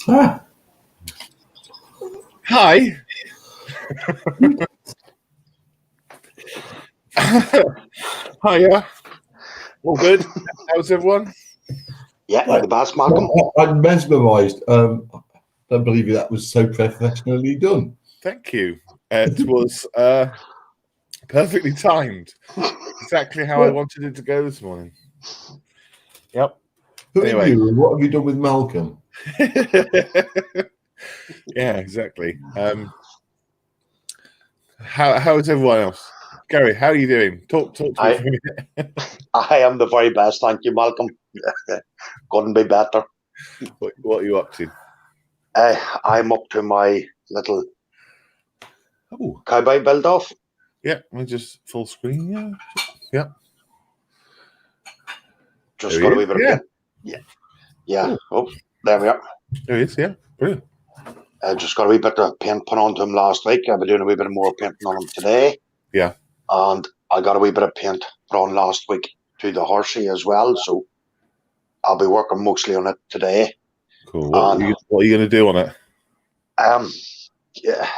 Ah, Hi. Hiya. All good? How's everyone? Yeah, the best, Malcolm. I'm mesmerised. Don't believe you. That was so professionally done. Thank you. It was perfectly timed. Exactly how I wanted it to go this morning. Yep. Who Anyway. are you and what have you done with Malcolm? Yeah, exactly. How is everyone else? Gary, how are you doing? Talk to me for a minute. I am the very best, thank you, Malcolm. Couldn't be better. What are you up to? I'm up to my little Oh, cowboy build off. yeah, I just full screen. Yeah. Just got a wee bit of paint. Yeah. Cool. Oh, there we are. There he is. Yeah, brilliant. I just got a wee bit of paint put onto him last week. I've been doing a wee bit more painting on him today. Yeah. And I got a wee bit of paint put on last week to the horsey as well. So I'll be working mostly on it today. Cool. What are you going to do on it? Yeah,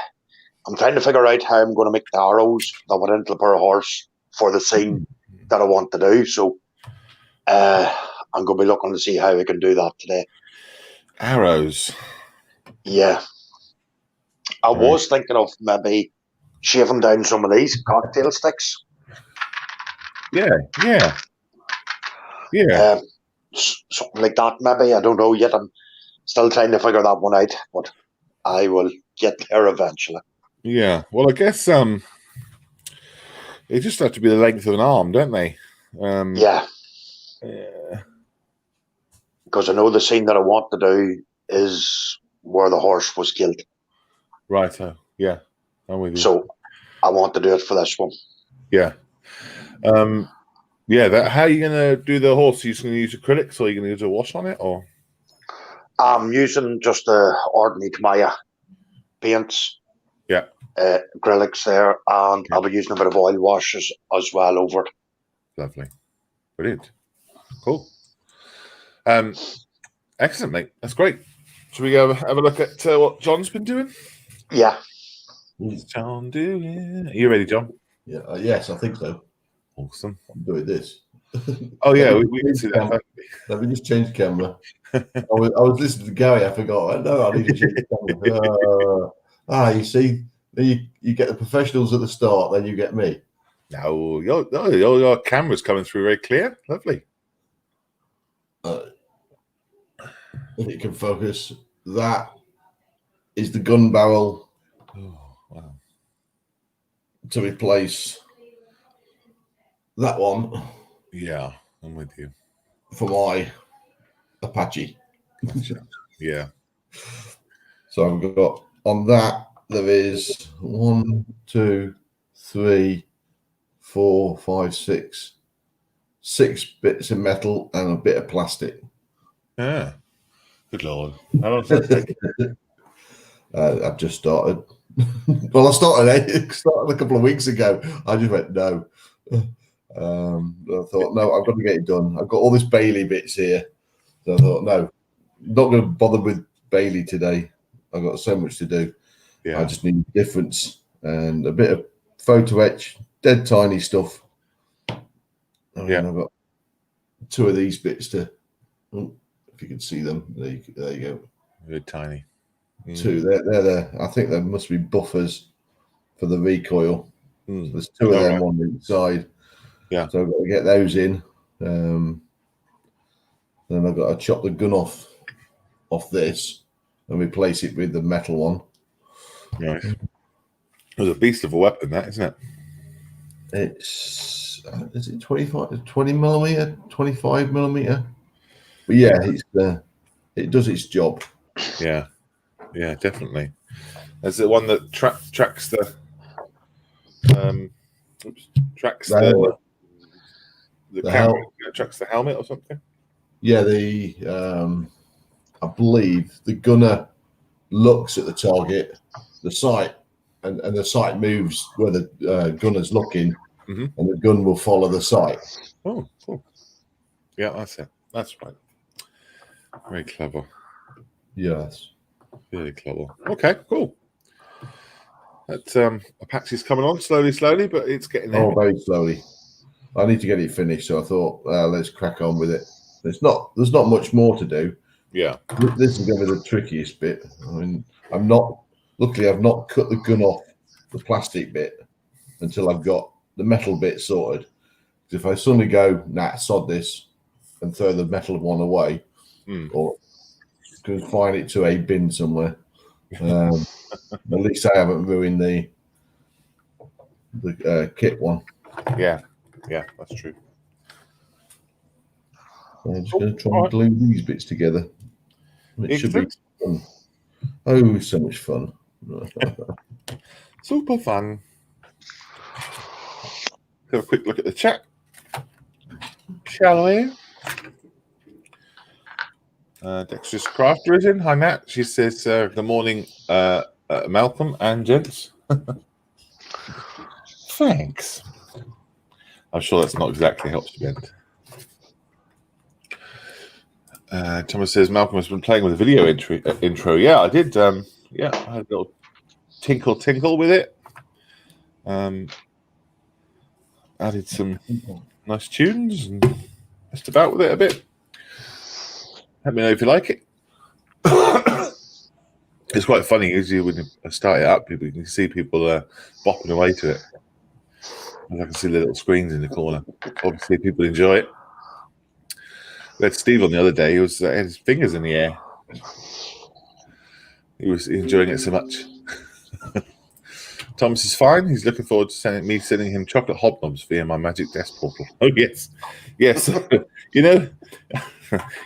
I'm trying to figure out how I'm going to make the arrows that went into the poor horse for the scene that I want to do. So I'm going to be looking to see how we can do that today. Arrows. Yeah. I was thinking of maybe shaving down some of these cocktail sticks. Yeah. Something like that, maybe. I don't know yet. I'm still trying to figure that one out, but I will get there eventually. Yeah. Well, I guess they just have to be the length of an arm, don't they? Yeah. Because I know the scene that I want to do is where the horse was killed. Right. Yeah. I'm with you. So I want to do it for this one. Yeah. Yeah. How are you going to do the horse? Are you just going to use acrylics or are you going to use a wash on it? Or I'm using just the ordinary Maya paints. Yeah. Acrylics there, and I'll be using a bit of oil washes as well over it. Lovely. Brilliant. Cool. Excellent, mate. That's great. Should we go have a look at what John's been doing? Yeah. What's John doing? Are you ready, John? Yeah. Yes, I think so. Awesome. I'm doing this. Oh yeah, we can see that. Let me just change camera. I was listening to Gary. I forgot. No, I need to change the camera. You see, you get the professionals at the start, then you get me. No, your camera's coming through very clear. Lovely. If it can focus, that is the gun barrel. Oh, wow. To replace that one. Yeah, I'm with you. For my Apache. Yeah. So I've got on that there is 1, 2, 3, 4, 5, 6 bits of metal and a bit of plastic. Yeah. Good Lord. How long does that take? I've just started. Well, I started a couple of weeks ago. I just went no. I thought no, I've got to get it done. I've got all this Bailey bits here, so I thought no, not going to bother with Bailey today. I've got so much to do. Yeah. I just need difference and a bit of photo etch, dead tiny stuff. And I've got 2 of these bits to. If you can see them, there you go. Very tiny. 2. They're there. I think there must be buffers for the recoil. So there's 2 of them on each side. Yeah. So I've got to get those in. Then I've got to chop the gun off this and replace it with the metal one. Nice. It was a beast of a weapon, that, isn't it? It's is it 20 millimeter, 25 millimeter? But yeah, it does its job. Yeah, definitely. There's the one that tracks the camera, tracks the helmet or something. Yeah, I believe the gunner looks at the target, the sight, and the sight moves where the gunner's looking, and the gun will follow the sight. Oh, cool. Yeah, that's it. That's right. Very clever. Yes. Really clever. Okay, cool. That Apache's coming on slowly, but it's getting there. Oh, very slowly. I need to get it finished, so I thought, let's crack on with it. There's not much more to do. Yeah. This is going to be the trickiest bit. I mean, luckily, I've not cut the gun off the plastic bit until I've got the metal bit sorted. If I suddenly go, nah, sod this, and throw the metal one away, or confine it to a bin somewhere, at least I haven't ruined the kit one. Yeah, that's true. So I'm just going to try and glue these bits together. It should be fun. Oh, so much fun. Super fun. Have a quick look at the chat, shall we? Dexterous Crafter is in. Hi, Nat. She says, good morning, Malcolm and gents. Thanks. I'm sure that's not exactly helps to bend. Thomas says, Malcolm has been playing with the video intro. Yeah, I did. I had a little tinkle with it. Added some nice tunes and messed about with it a bit. Let me know if you like it. It's quite funny. Usually when you start it up, you can see people bopping away to it. I can see the little screens in the corner. Obviously, people enjoy it. We had Steve on the other day. He had his fingers in the air. He was enjoying it so much. Thomas is fine. He's looking forward to sending him chocolate hobnobs via my Magic Desk portal. Oh yes. You know,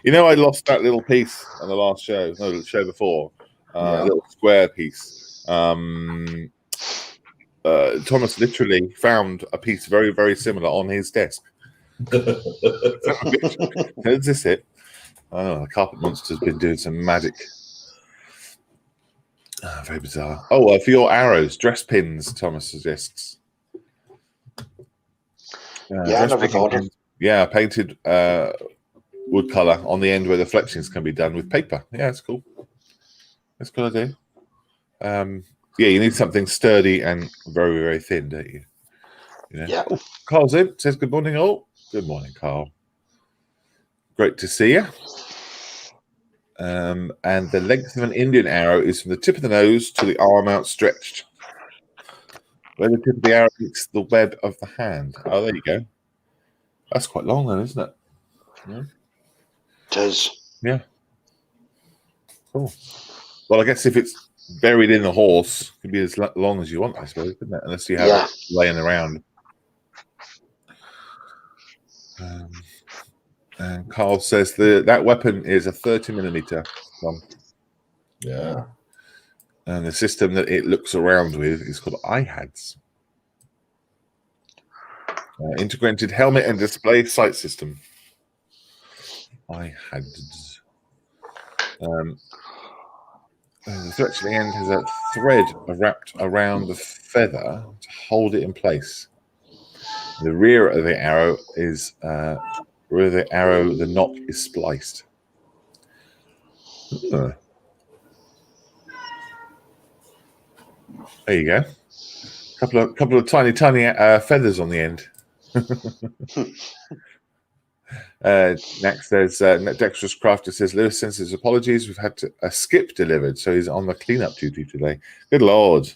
I lost that little piece on the last show. No, the show before. A little square piece. Thomas literally found a piece very, very similar on his desk. Is this it? Oh, the Carpet Monster's been doing some magic. Very bizarre. Oh, for your arrows, dress pins, Thomas suggests. I never thought of. Yeah, painted wood color on the end where the fletchings can be done with paper. Yeah, that's cool. That's a good idea. You need something sturdy and very, very thin, don't you? Yeah. Oh, Carl's in. Says good morning, all. Good morning, Carl. Great to see you. And the length of an Indian arrow is from the tip of the nose to the arm outstretched. Where the tip of the arrow meets the web of the hand. Oh, there you go. That's quite long then, isn't it? Yeah. It is. Yeah. Cool. Well, I guess if it's buried in the horse, it can be as long as you want, I suppose, isn't it? Unless you have it laying around. And Carl says that weapon is a 30mm one. Yeah. And the system that it looks around with is called IHADS. Integrated Helmet and Display Sight System. IHADS. The thread at the end has a thread wrapped around the feather to hold it in place. The rear of the arrow is the knock is spliced. There you go. Couple of tiny feathers on the end. Next, there's Dexterous Crafter says Lewis sends his apologies. We've had a skip delivered, so he's on the cleanup duty today. Good Lord!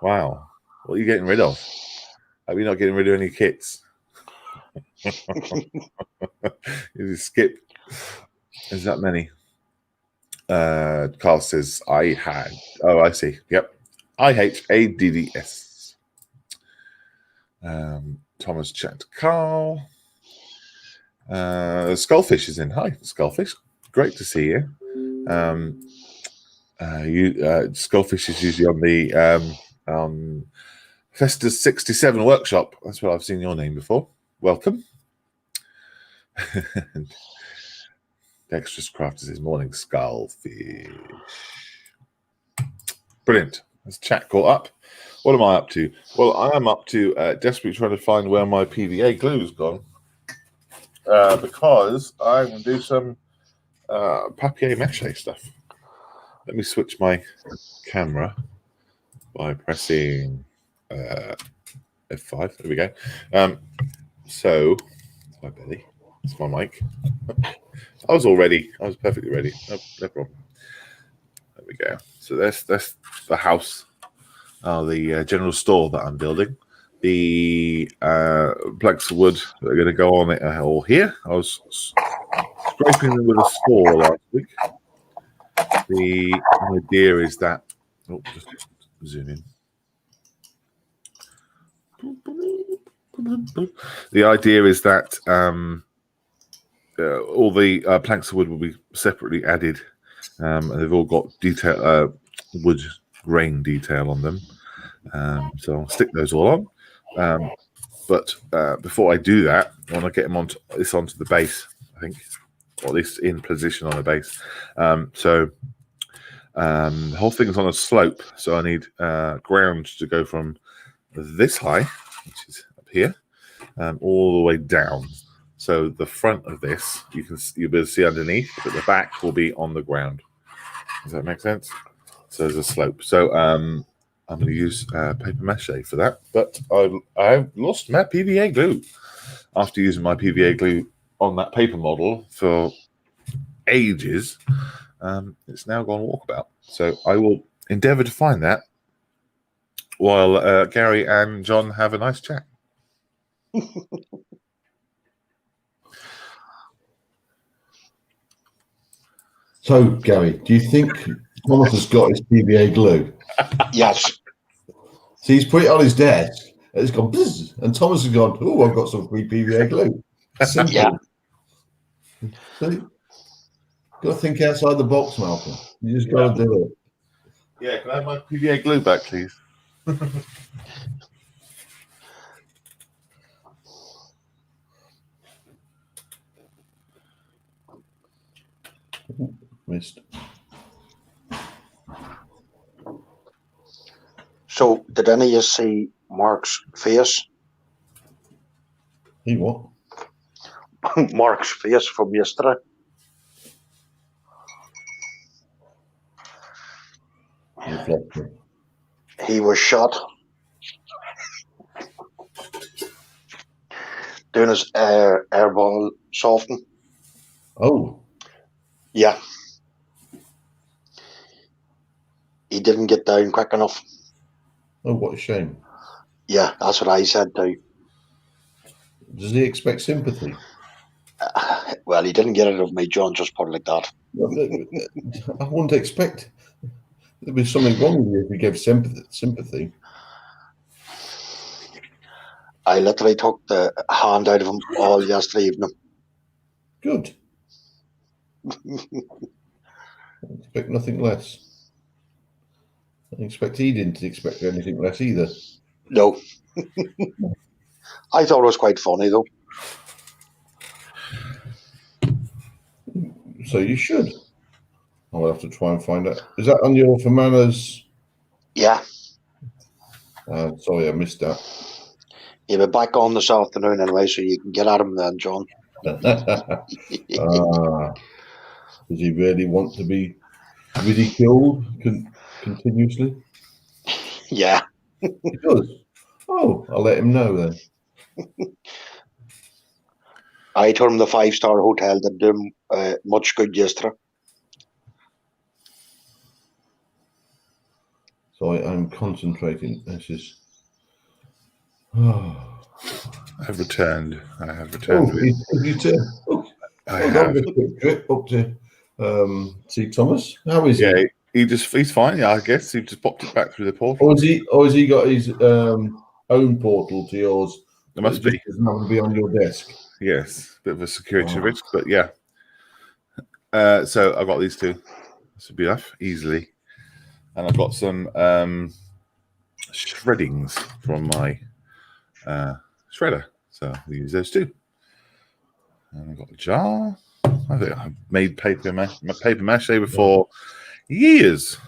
Wow, what are you getting rid of? Are you not getting rid of any kits? You skip. Is that many? Carl says I had. Oh, I see. Yep. IHADDS. Thomas chat. Carl. Skullfish is in. Hi, Skullfish. Great to see you. Skullfish is usually on the Festus 67 workshop. That's where I've seen your name before. Welcome. Dexterous Crafters is morning Skullfish. Brilliant. Has chat caught up? What am I up to? Well, I am up to desperately trying to find where my PVA glue's gone. Because I'm going to do some papier-mâché stuff. Let me switch my camera by pressing F5. There we go. So, my belly. It's my mic. I was all ready. I was perfectly ready. No problem. There we go. So that's the house, the general store that I'm building. The planks of wood that are going to go on it are all here. I was scraping them with a saw last week. The idea is that. Oh, just zoom in. The idea is that all the planks of wood will be separately added, and they've all got detail, wood grain detail on them. So I'll stick those all on. But before I do that, I want to get them onto the base, I think, or at least in position on the base. So the whole thing is on a slope, so I need ground to go from this high, which is up here, all the way down. So the front of this, you'll be able to see underneath, but the back will be on the ground. Does that make sense? So there's a slope. So I'm going to use paper mache for that, but I've lost my PVA glue. After using my PVA glue on that paper model for ages, it's now gone walkabout. So I will endeavour to find that while Gary and John have a nice chat. So, Gary, do you think Thomas has got his PVA glue? Yes. So he's put it on his desk, and it's gone buzz, and Thomas has gone, oh, I've got some free PVA glue. Simple. Yeah. See? Got to think outside the box, Malcolm. You just got to do it. Yeah, can I have my PVA glue back, please? Missed. So, did any of you see Mark's face? He what? Mark's face from yesterday. He was shot doing his airball softening. Oh. Yeah. He didn't get down quick enough. Oh, what a shame. Yeah, that's what I said too. Does he expect sympathy? Well, he didn't get it of me, John, just put it like that. I wouldn't expect there'd be something wrong with you if you gave sympathy. I literally took the hand out of him all yesterday evening. Good. I expect nothing less. I expect he didn't expect anything less either. No. I thought it was quite funny, though. So you should. I'll have to try and find out. Is that on your For Manners? Yeah. Sorry, I missed that. He'll be back on this afternoon anyway, so you can get at him then, John. Does he really want to be ridiculed continuously? Yeah. He does. Oh, I'll let him know then. I told him the 5-star hotel didn't do him much good yesterday. So I'm concentrating. This is. I've returned. I have Oh, returned. you turn. Oh, I have. A quick trip up to see Thomas. How is he? He's fine. Yeah, I guess he just popped it back through the portal. Or has he got his own portal to yours? There must be. Doesn't have to be on your desk. Yes, bit of a security risk, but yeah. So I've got these two. This would be enough easily, and I've got some shreddings from my shredder, so we use those too. And I've got a jar. I think I've made paper mache before years,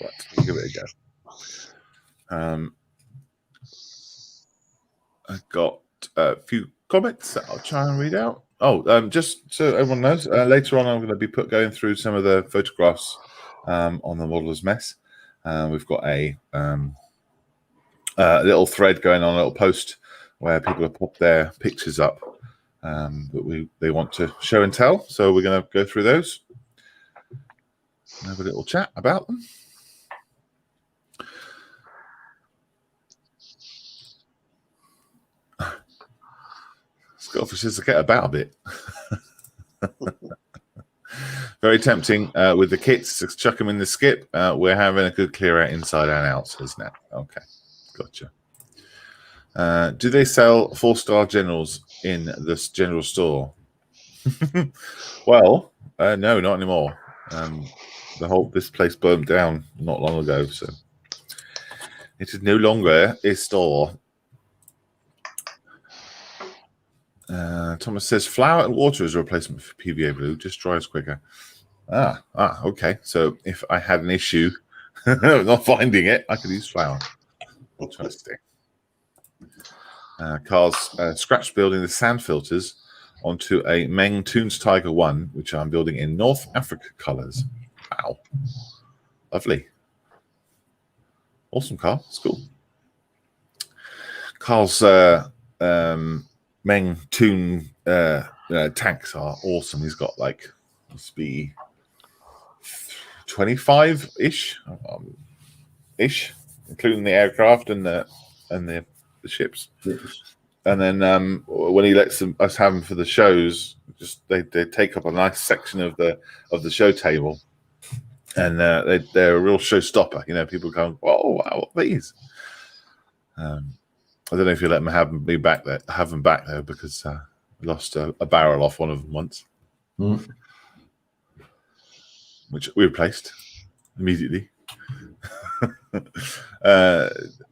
but we'll give it a go. I've got a few comments that I'll try and read out. Oh, just so everyone knows, later on I'm going to be going through some of the photographs on the Modeller's Mess. We've got a little thread going on, a little post where people have popped their pictures up that they want to show and tell. So we're going to go through those and have a little chat about them. Scott says to get about a bit. Very tempting with the kits to chuck them in the skip. We're having a good clear out inside and out, says Nat. Okay, gotcha. Do they sell 4-star generals in this general store? Well, no, not anymore. This place burned down not long ago, so it is no longer a store. Thomas says flour and water is a replacement for PVA blue, just dries quicker. Okay. So if I had an issue not finding it, I could use flour. Interesting. Carl's scratch building the sand filters onto a Meng Toons Tiger 1, which I'm building in North Africa colors. Wow. Lovely. Awesome, Carl. It's cool. Carl's Meng Toon tanks are awesome. He's got must be 25-ish, including the aircraft and the ships. And then when he lets us have them for the shows, they take up a nice section of the show table, and they're a real showstopper. You know, people going, "Oh wow, what are these?" I don't know if you let them have them back there because I lost a barrel off one of them once, which we replaced immediately.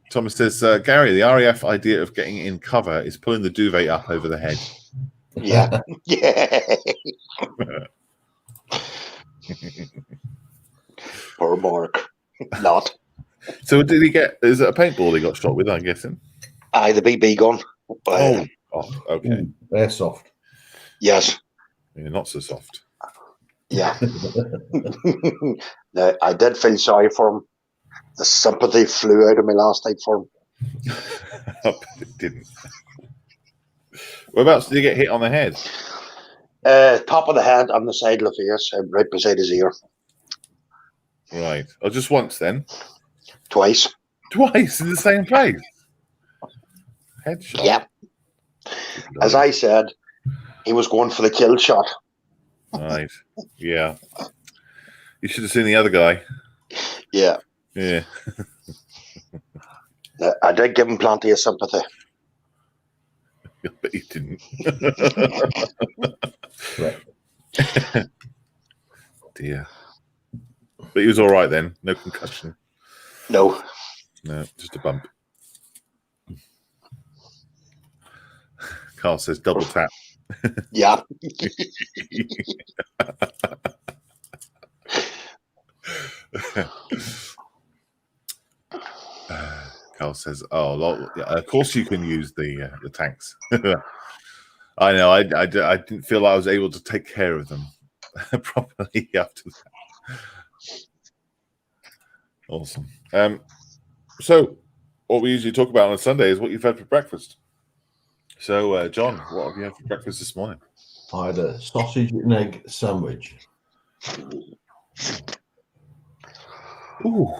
Thomas says, Gary, the RAF idea of getting in cover is pulling the duvet up over the head. Yeah. Yeah. Poor Mark. Not. So did he get, is it a paintball he got shot with, I'm guessing? Aye, the BB gun. Okay. They're soft. Yes. Yeah, not so soft. Yeah. No, I did feel sorry for him. The sympathy flew out of me last night for him. I bet it didn't. Whereabouts did he get hit on the head? Top of the head on the side of the face, right beside his ear. Right. Oh, just once then? Twice. Twice in the same place? Headshot? Yeah. As I said, he was going for the kill shot. Right. Yeah. You should have seen the other guy. Yeah. Yeah. I did give him plenty of sympathy. But he didn't. Right. Dear. But he was all right then. No concussion. No. No, just a bump. Carl says double tap. Yeah. Carl says, of course you can use the tanks. I know. I didn't feel I was able to take care of them properly after that. Awesome. So what we usually talk about on a Sunday is what you've had for breakfast. So, John, what have you had for breakfast this morning? I had a sausage and egg sandwich. Ooh.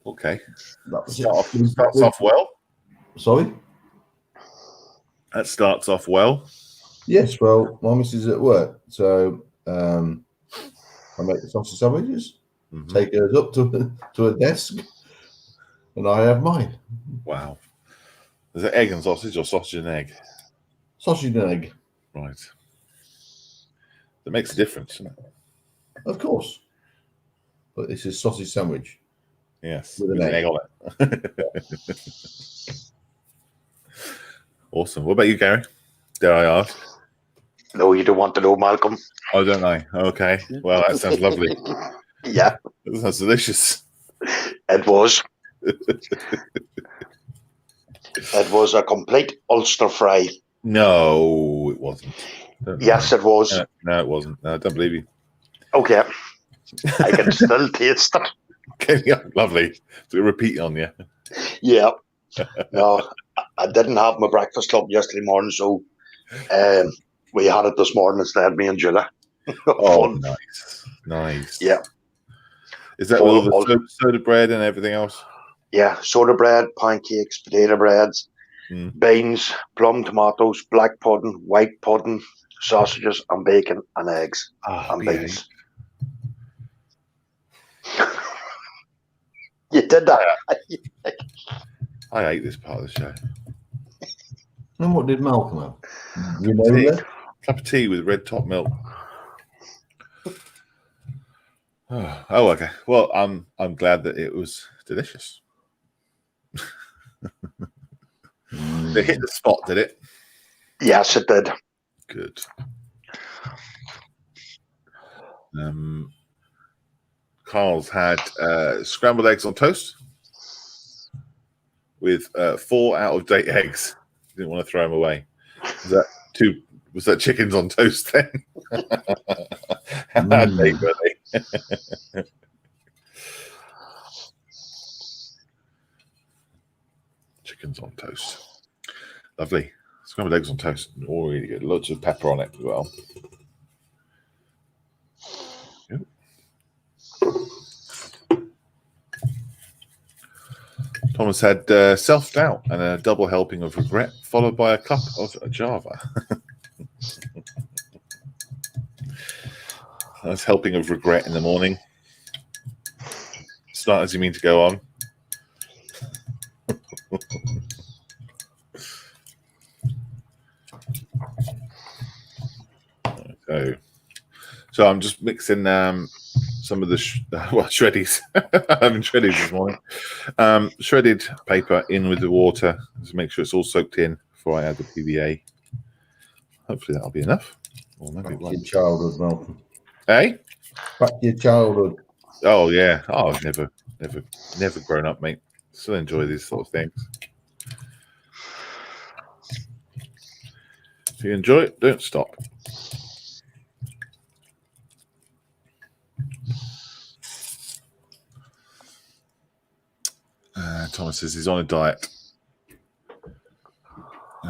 Okay. That was starts off well. Sorry? That starts off well. Yes, well, my missus is at work, so I make the sausage sandwiches, take hers up to a desk, and I have mine. Wow. Is it egg and sausage or sausage and egg? Sausage and egg. Right. That makes a difference, doesn't it? Of course. But this is sausage sandwich. Yes. With an egg on it. Awesome. What about you, Gary? Dare I ask? No, you don't want to know, Malcolm. Oh, don't I? Okay. Well, that sounds lovely. Yeah. That sounds delicious. It was. It was a complete Ulster fry. No, it wasn't. Yes, it was. No, it wasn't. No, I don't believe you. Okay. I can still taste it. Okay, yeah, lovely. So repeat on you. Yeah. No, I didn't have my breakfast club yesterday morning, so we had it this morning instead, me and Julia. Oh, Fun. nice. Yeah. Is that with all the soda bread and everything else? Yeah, soda bread, pancakes, potato breads, beans, plum tomatoes, black pudding, white pudding, sausages and bacon and eggs and beans. You did that. I hate this part of the show. And what did Malcolm have? Cup of tea with red top milk. Oh, okay. Well, I'm glad that it was delicious. It hit the spot, did it? Yes, it did. Good. Carl's had scrambled eggs on toast with 4 out-of-date eggs. Didn't want to throw them away. Was that chickens on toast then? How late were they? Chickens on toast. Lovely. Scrambled eggs on toast. Oh, really good. Lots of pepper on it as well. Yep. Thomas had self-doubt and a double helping of regret, followed by a cup of Java. That's helping of regret in the morning. Start as you mean to go on. So I'm just mixing some of the shreddies. I'm having shreddies this morning. Shredded paper in with the water to make sure it's all soaked in before I add the PVA. Hopefully that'll be enough. Or maybe Back to your childhood, Malcolm. Hey? Back to your childhood. Oh yeah. Oh, I've never grown up, mate. Still enjoy these sort of things. If you enjoy it, don't stop. Thomas says he's on a diet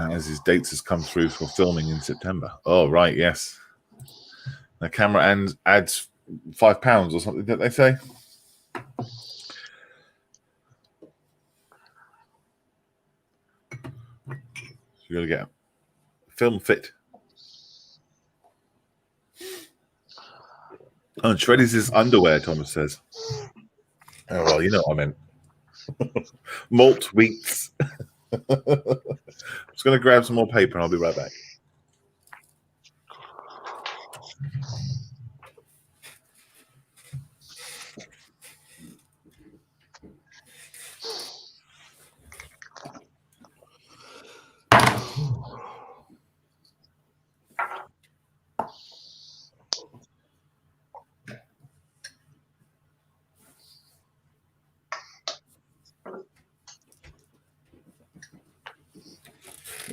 as his dates has come through for filming in September. Oh, right, yes. The camera adds £5 or something, didn't they say? So you got to get film fit. Oh, and Shreddy's is underwear, Thomas says. Oh, well, you know what I meant. Malt wheats. I'm just going to grab some more paper and I'll be right back.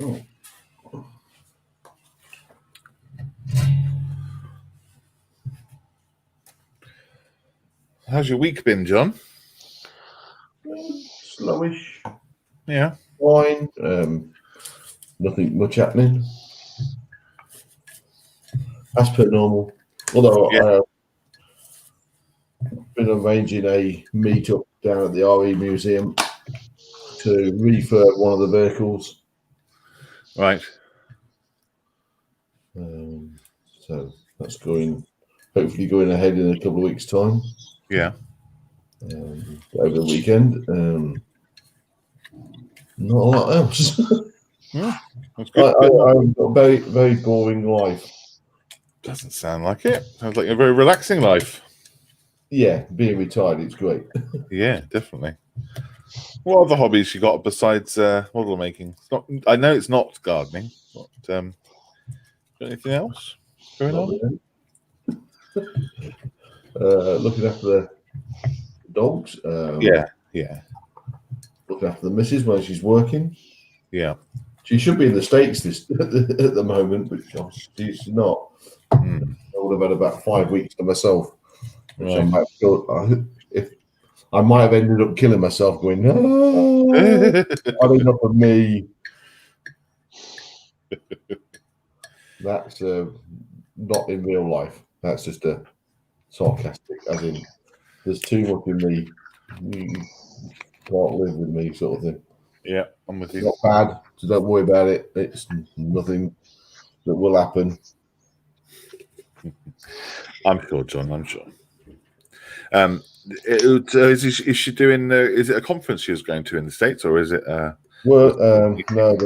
Oh. How's your week been, John? Slowish. Yeah. Fine. Nothing much happening. As per normal. Although I've been arranging a meet-up down at the RE Museum to refurb one of the vehicles. Right. So that's hopefully going ahead in a couple of weeks' time. Yeah. Over the weekend. Not a lot else. That's good. I've got a very, very boring life. Doesn't sound like it. Sounds like a very relaxing life. Yeah, being retired, it's great. Yeah, definitely. What other hobbies you got besides model making? I know it's not gardening, but anything else going on? Looking after the dogs. Yeah. Looking after the missus when she's working. Yeah. She should be in the States at the moment, but she's not. I would have had about 5 weeks to myself. which I might if I might have ended up killing myself, going, "No, had enough of me." That's not in real life. That's just a sarcastic, as in, there's too much in me. You can't live with me, sort of thing. Yeah, I'm with It's you. not bad, so don't worry about it. It's nothing that will happen. I'm sure, John. I'm sure. Is she doing? Is it a conference she was going to in the States, or is it? Well, no,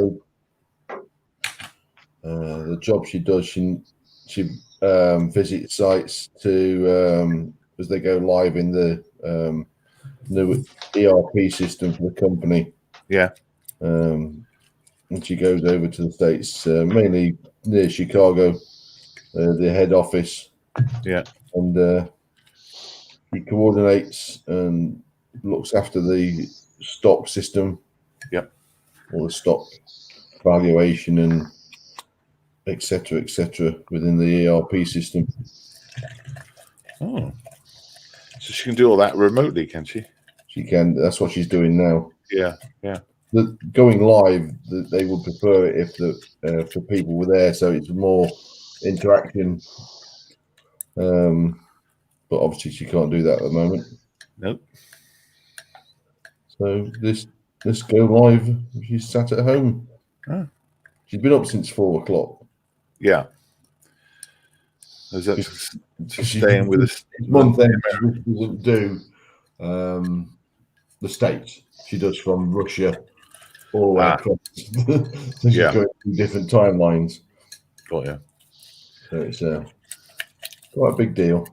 the job she does, she visits sites to as they go live in the new ERP system for the company. Yeah. And she goes over to the States, mainly near Chicago, the head office. Yeah. And he coordinates and looks after the stock system. Yep. Or the stock valuation and etc. within the ERP system. Oh. So she can do all that remotely, can she? She can. That's what she's doing now. Yeah. Yeah. Going live, they would prefer it if the people were there, so it's more interaction. But obviously she can't do that at the moment. Nope. So this go live. She's sat at home. Oh. She's been up since 4 o'clock. Yeah. Is that to staying with us? One thing she doesn't do the States. She does from Russia all the way across. So she's going through different timelines. Got you. So it's quite a big deal.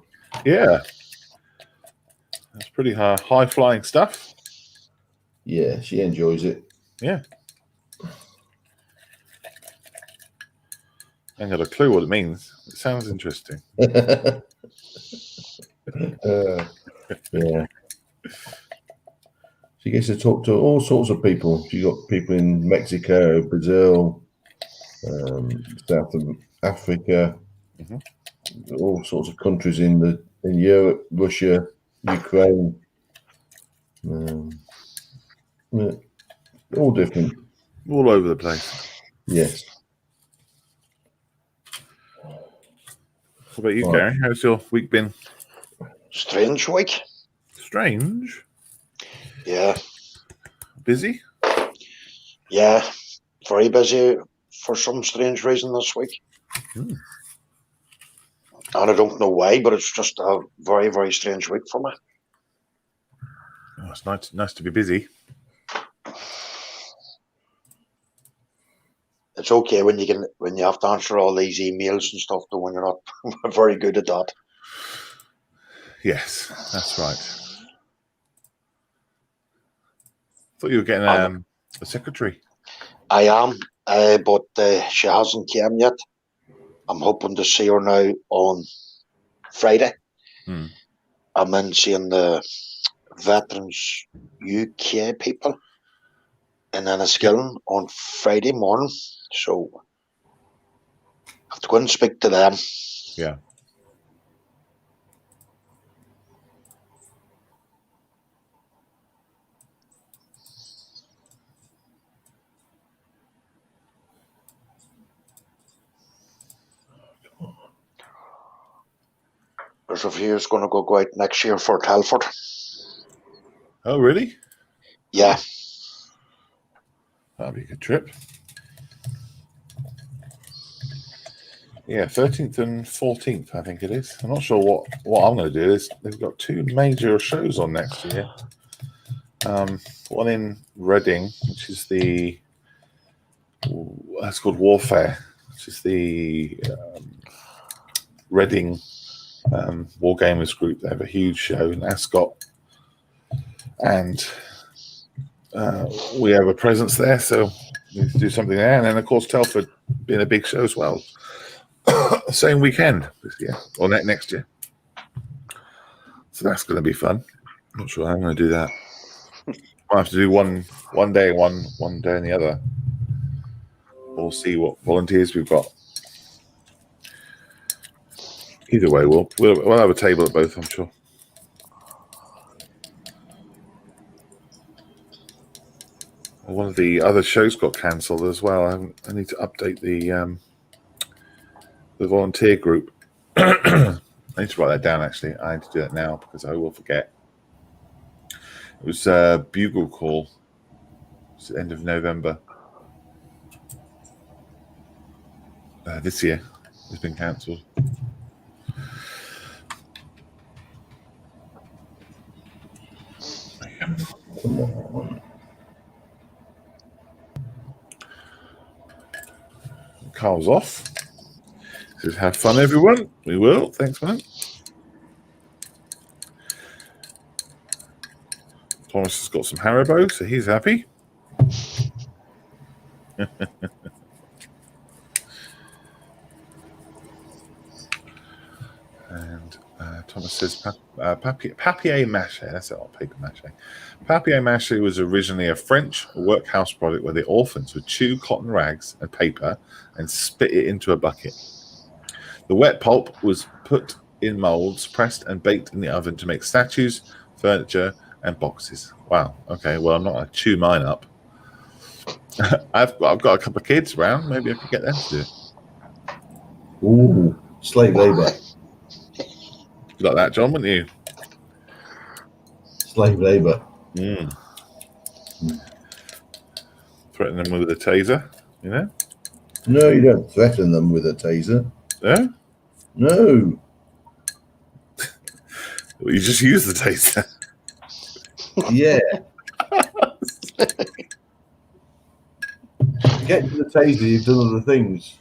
Yeah. That's pretty high flying stuff. Yeah, she enjoys it. Yeah. I ain't got a clue what it means. It sounds interesting. Yeah. She gets to talk to all sorts of people. She got people in Mexico, Brazil, South Africa, all sorts of countries in Europe, Russia, Ukraine. Yeah, all different. All over the place. Yes. What about you, Gary? How's your week been? Strange week. Strange? Yeah. Busy? Yeah. Very busy for some strange reason this week. And I don't know why, but it's just a very, very strange week for me. Oh, it's nice to be busy. It's okay when you have to answer all these emails and stuff, though, when you're not very good at that. Yes, that's right. Thought you were getting a secretary. I am, but she hasn't come yet. I'm hoping to see her now on Friday. I'm in seeing the Veterans UK people in Enniskillen on Friday morning. So I have to go and speak to them. Yeah. There's a few who's going to go out next year for Telford. Oh, really? Yeah. That'd be a good trip. Yeah, 13th and 14th, I think it is. I'm not sure what I'm going to do. They've got 2 major shows on next year. One in Reading, which is that's called Warfare, which is the Reading Wargamers group. They have a huge show in Ascot, and we have a presence there, so we need to do something there. And then, of course, Telford being a big show as well. Same weekend this year, or next year. So that's going to be fun. I'm not sure how I'm going to do that. Might have to do one day, one day and the other. We'll see what volunteers we've got. Either way, we'll have a table at both, I'm sure. One of the other shows got cancelled as well. I need to update the volunteer group. I need to write that down, actually. I need to do that now because I will forget. It was Bugle Call. It's the end of November. This year has been cancelled. Come on. Carl's off. Says, have fun, everyone. We will. Thanks, man. Thomas has got some Haribo, so he's happy. And Thomas says papier-mâché. That's it, paper-mâché. Papier-mâché was originally a French workhouse product where the orphans would chew cotton rags and paper and spit it into a bucket. The wet pulp was put in molds, pressed and baked in the oven to make statues, furniture, and boxes. Wow. Okay. Well, I'm not going to chew mine up. I've got a couple of kids around. Maybe I could get them to do it. Ooh, slave labor. You like that, John, wouldn't you? Slave labor. Threaten them with a taser, you know? No, you don't threaten them with a taser. Yeah? No. Well, you just use the taser. Yeah. Get to the taser, you've done other things.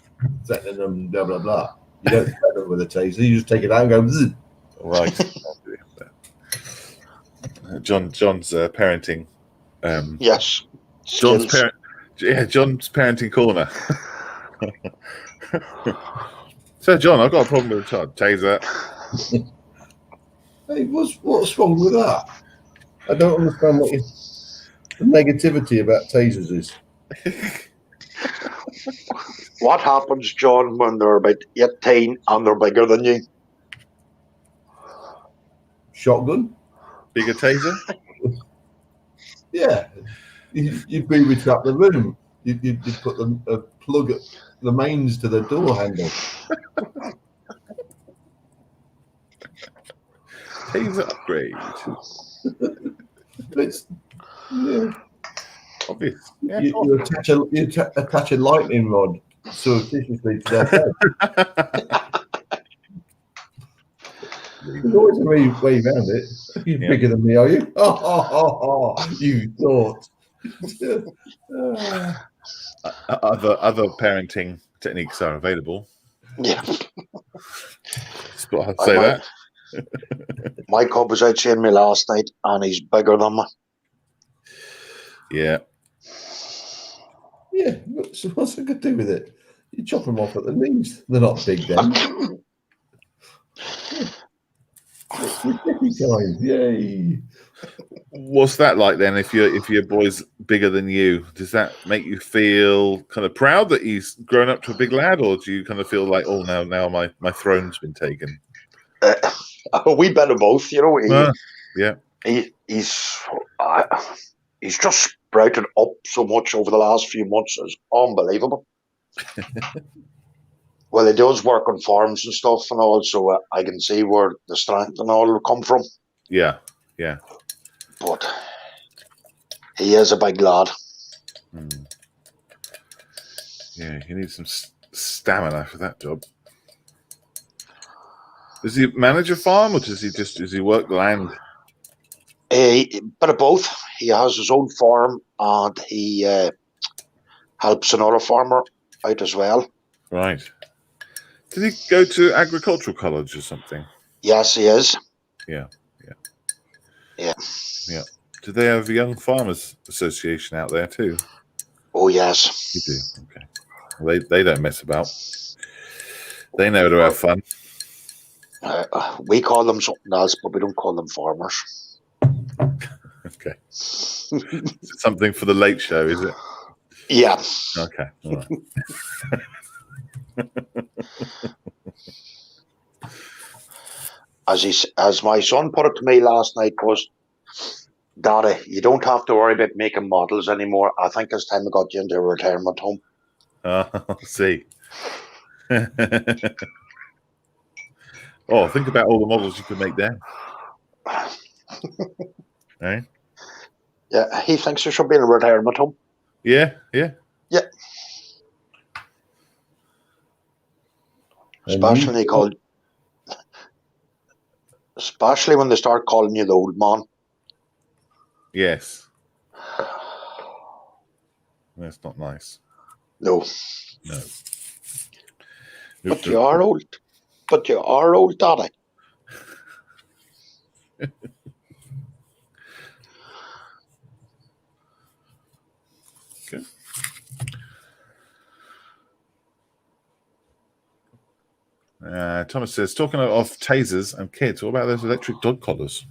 Threatening them, blah, blah, blah. You don't threaten them with a taser, you just take it out and go, zzz. Right. John's parenting. Yes. John's Skills. John's parenting corner. So, John, I've got a problem with a child. Taser. Hey, what's wrong with that? I don't understand what the negativity about tasers is. What happens, John, when they're about 18 and they're bigger than you? Shotgun? Bigger taser? Yeah. You'd booby trap the room. You'd put a plug at the mains to the door handle. Taser upgrade. It's, yeah. Obvious. Yeah, You attach a lightning rod surreptitiously to their head. There's always a way around it. You're bigger than me, are you? Oh, you thought. Other parenting techniques are available. Yeah. Just got to say that. My cub was out seeing me last night and he's bigger than me. Yeah. Yeah, so what's it got to do with it? You chop them off at the knees. They're not big then. Yay! What's that like then? If your boy's bigger than you, does that make you feel kind of proud that he's grown up to a big lad, or do you kind of feel like, oh, now my throne's been taken? A wee bit of both, you know. Yeah. He's just sprouted up so much over the last few months. It's unbelievable. Well, he does work on farms and stuff and all, so I can see where the strength and all will come from. Yeah. But he is a big lad. Yeah, he needs some stamina for that job. Does he manage a farm, or does he work land? A bit of both. He has his own farm, and he helps another farmer out as well. Right. Did he go to agricultural college or something? Yes, he is. Yeah. Do they have a Young Farmers Association out there too? Oh, yes. You do. Okay. Well, they don't mess about. They know to have fun. We call them something else, but we don't call them farmers. Okay. Something for the late show, is it? Yeah. Okay. All right. As my son put it to me last night, was Daddy, you don't have to worry about making models anymore. I think it's time I got you into a retirement home. I'll see. Oh, think about all the models you could make there. Right? Yeah, he thinks you should be in a retirement home. Yeah. Yeah. And Especially when they start calling you the old man. Yes. That's not nice. No. No. But you are old. But you are old, Daddy. Okay. Thomas says, talking of tasers and kids, what about those electric dog collars?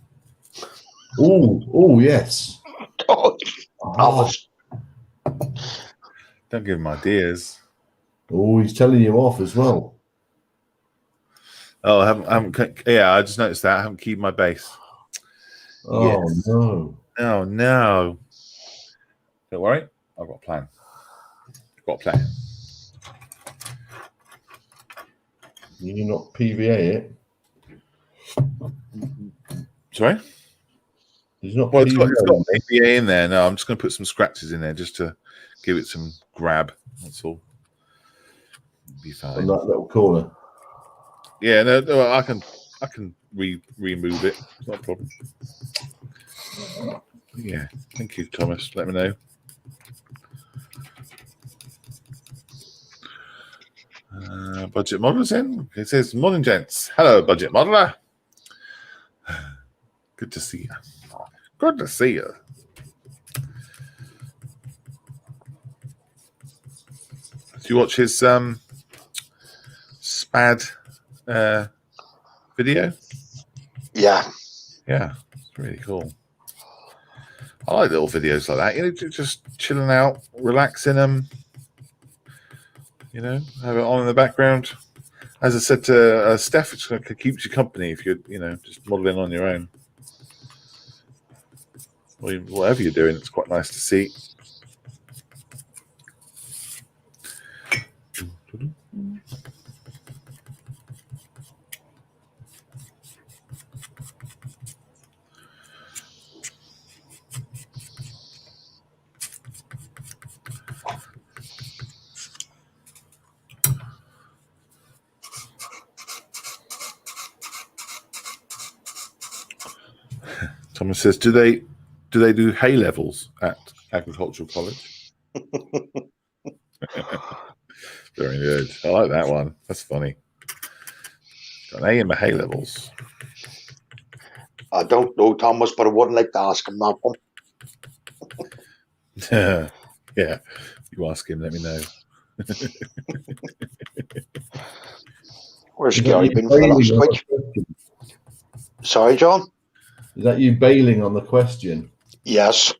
Oh, yes. Oh, Thomas. Don't give him ideas. Oh, he's telling you off as well. Oh, I just noticed that. I haven't keyed my base. Oh, Yes. no. Oh, no. Don't worry. I've got a plan. You not PVA it? Sorry? There's not Well, it's got PVA. ABA in there. No, I'm just going to put some scratches in there just to give it some grab. That's all. Be fine. On that little corner. Yeah, no, I can remove it. It's not a problem. Yeah, thank you, Thomas. Let me know. Budget modelers in. It says, "Morning, gents. Hello, budget modeler. Good to see you. Good to see you." Did you watch his SPAD video? Yeah. Yeah, it's really cool. I like little videos like that. You know, just chilling out, relaxing them. You know, have it on in the background. As I said to Steph, it's going to keep you company if you're, just modeling on your own. Or whatever you're doing, it's quite nice to see. Thomas says, do they do hay levels at agricultural college? Very good. I like that one. That's funny. Got an A in my hay levels. I don't know, Thomas, but I wouldn't like to ask him that one. Yeah. You ask him, let me know. Where's Gary been for the last week? Sorry, John? Is that you bailing on the question? Yes.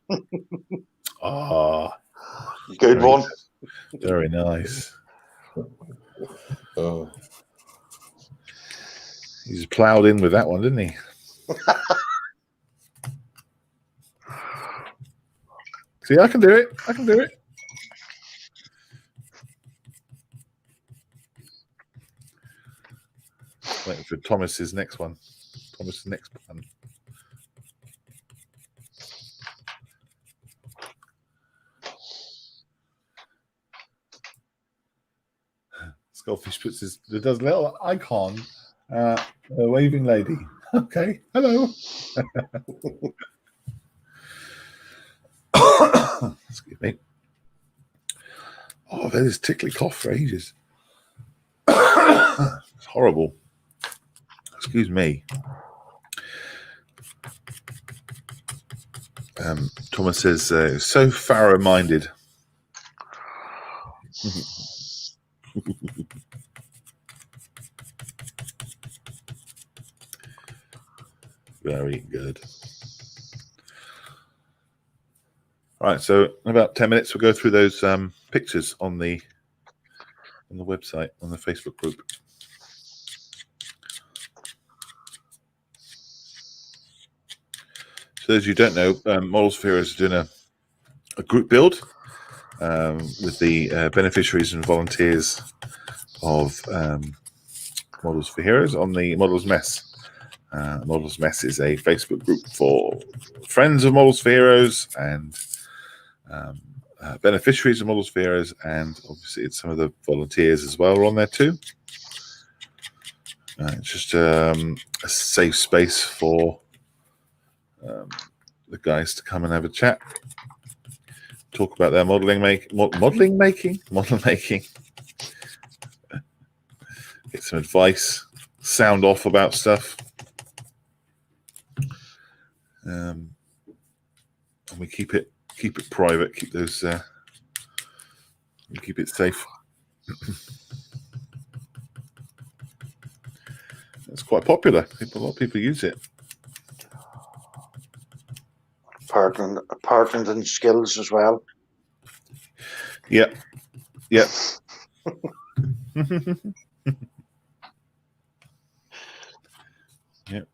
Good one. Very nice. Oh. He's ploughed in with that one, didn't he? See, I can do it. Waiting for Thomas's next one. Thomas's next one. Skullfish does a little icon, a waving lady. Okay, hello. Excuse me. Oh, I've had this tickly cough for ages. It's horrible. Excuse me. Thomas says, so Pharaoh-minded. Very good. All right, so in about 10 minutes, we'll go through those pictures on the website, on the Facebook group. So as you don't know, Models for Heroes are doing a group build with the beneficiaries and volunteers of Models for Heroes on the Models Mess. Models Mess is a Facebook group for friends of Models for Heroes and beneficiaries of Models for Heroes, and obviously it's some of the volunteers as well are on there too. It's just a safe space for the guys to come and have a chat, talk about their model making, get some advice, sound off about stuff. And we keep it private, keep those keep it safe. It's quite popular. A lot of people use it. Partners and skills as well. Yep. Yep. Yep.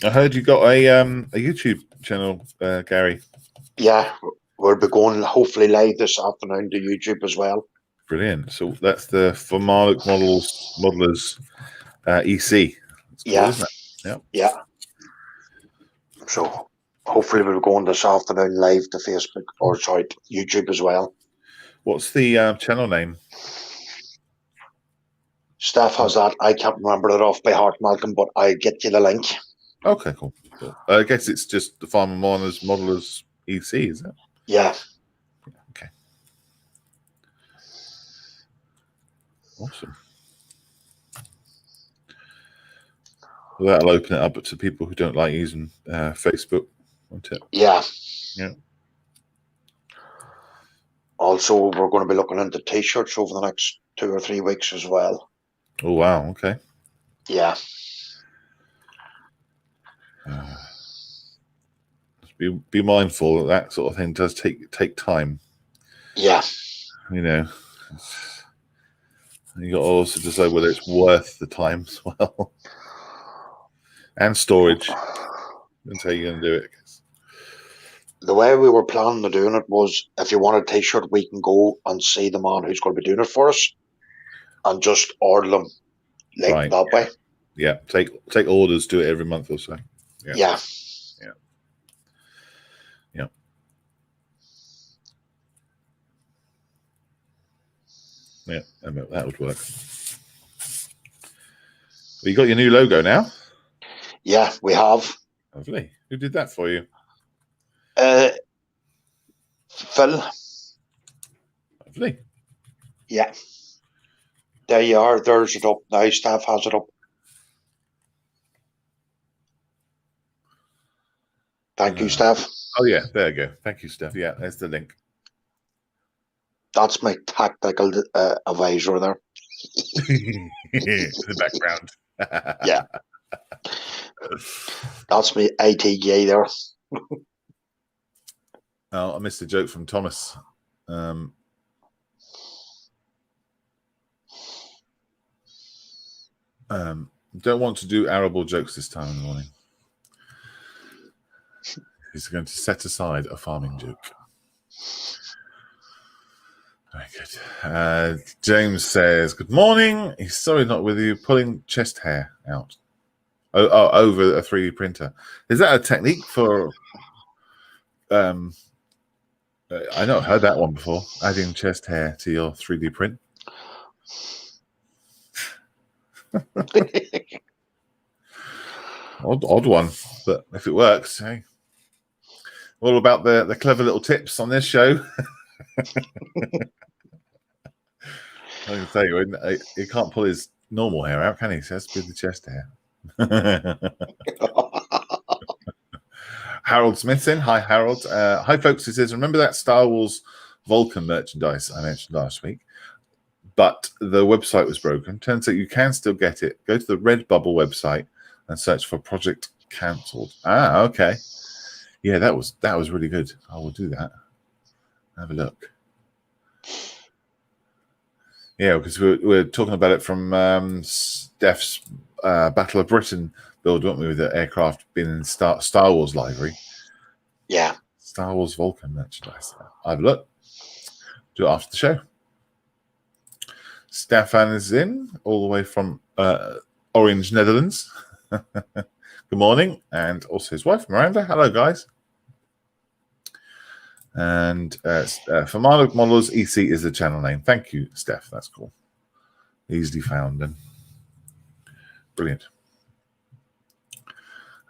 I heard you got a YouTube channel, Gary. Yeah, we'll be going hopefully live this afternoon to YouTube as well. Brilliant. So that's the for Marlock Modelers EC. That's cool, Yeah. isn't it? Yep. Yeah. So hopefully we'll be going this afternoon live to Facebook or sorry, YouTube as well. What's the channel name? Steph has that. I can't remember it off by heart, Malcolm, but I'll get you the link. Okay, cool. I guess it's just the Farmer Modelers EC, is it? Yeah. Okay. Awesome. Well, that'll open it up to people who don't like using Facebook, won't it? Yeah. Yeah. Also, we're going to be looking into T-shirts over the next 2 or 3 weeks as well. Oh, wow. Okay. Yeah. Be mindful that sort of thing does take time. Yeah. You know, you got to also decide whether it's worth the time as well, and storage. That's how you're going to do it. The way we were planning on doing it was, if you want a T-shirt, we can go and see the man who's going to be doing it for us, and just order them like Right. that way. Yeah, take orders, do it every month or so. Yeah. Yeah. Yeah. Yeah, that would work. Well, you got your new logo now? Yeah, we have. Lovely. Who did that for you? Phil. Lovely. Yeah. There you are. There's it up now. Steph has it up. Thank you, Steph. Oh, yeah. There you go. Thank you, Steph. Yeah, there's the link. That's my tactical advisor there. In the background. Yeah. That's me IT guy there. Oh, I missed a joke from Thomas. Don't want to do arable jokes this time in the morning. He's going to set aside a farming joke. Very good. James says, good morning. He's sorry not with you, pulling chest hair out. Over a 3D printer. Is that a technique for... I not heard that one before, adding chest hair to your 3D print. Odd one, but if it works, hey. All about the clever little tips on this show. I can tell you, he can't pull his normal hair out, can he? So that's with the chest hair. Harold Smith's in. Hi, Harold. Hi, folks. He says, remember that Star Wars Vulcan merchandise I mentioned last week? But the website was broken. Turns out you can still get it. Go to the Redbubble website and search for Project Cancelled. Ah, okay. Yeah, that was really good. I will do that. Have a look. Yeah, because we're talking about it from Steph's Battle of Britain build, weren't we, with the aircraft being in Star Wars library. Yeah. Star Wars Vulcan merchandise. I have a look. Do it after the show. Stefan is in all the way from Orange, Netherlands. Good morning. And also his wife, Miranda. Hello, guys. And for Models, EC is the channel name. Thank you, Steph. That's cool. Easily found then. Brilliant.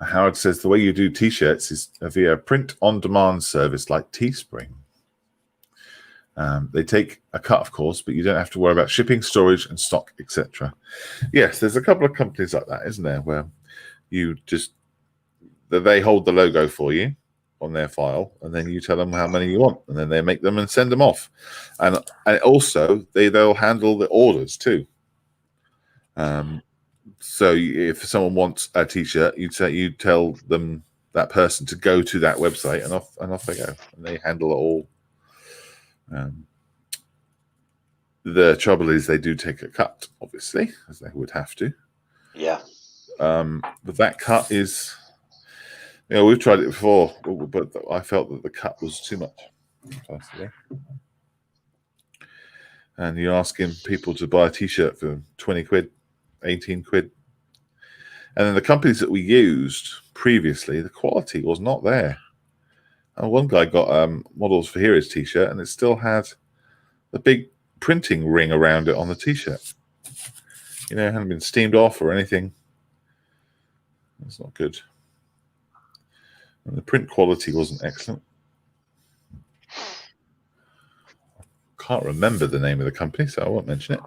Howard says the way you do T-shirts is via print-on-demand service like Teespring. They take a cut, of course, but you don't have to worry about shipping, storage, and stock, etc. Yes, there's a couple of companies like that, isn't there, where you just they hold the logo for you on their file, and then you tell them how many you want, and then they make them and send them off. And also they'll handle the orders too. So if someone wants a T-shirt, you tell them, that person, to go to that website, and off they go, and they handle it all. The trouble is they do take a cut, obviously, as they would have to. Yeah. But that cut is, we've tried it before, but I felt that the cut was too much, personally. And you're asking people to buy a T-shirt for 20 quid, 18 quid. And then the companies that we used previously, the quality was not there. And one guy got Models for Heroes T-shirt, and it still had the big printing ring around it on the T-shirt. It hadn't been steamed off or anything. That's not good. And the print quality wasn't excellent. Can't remember the name of the company, so I won't mention it.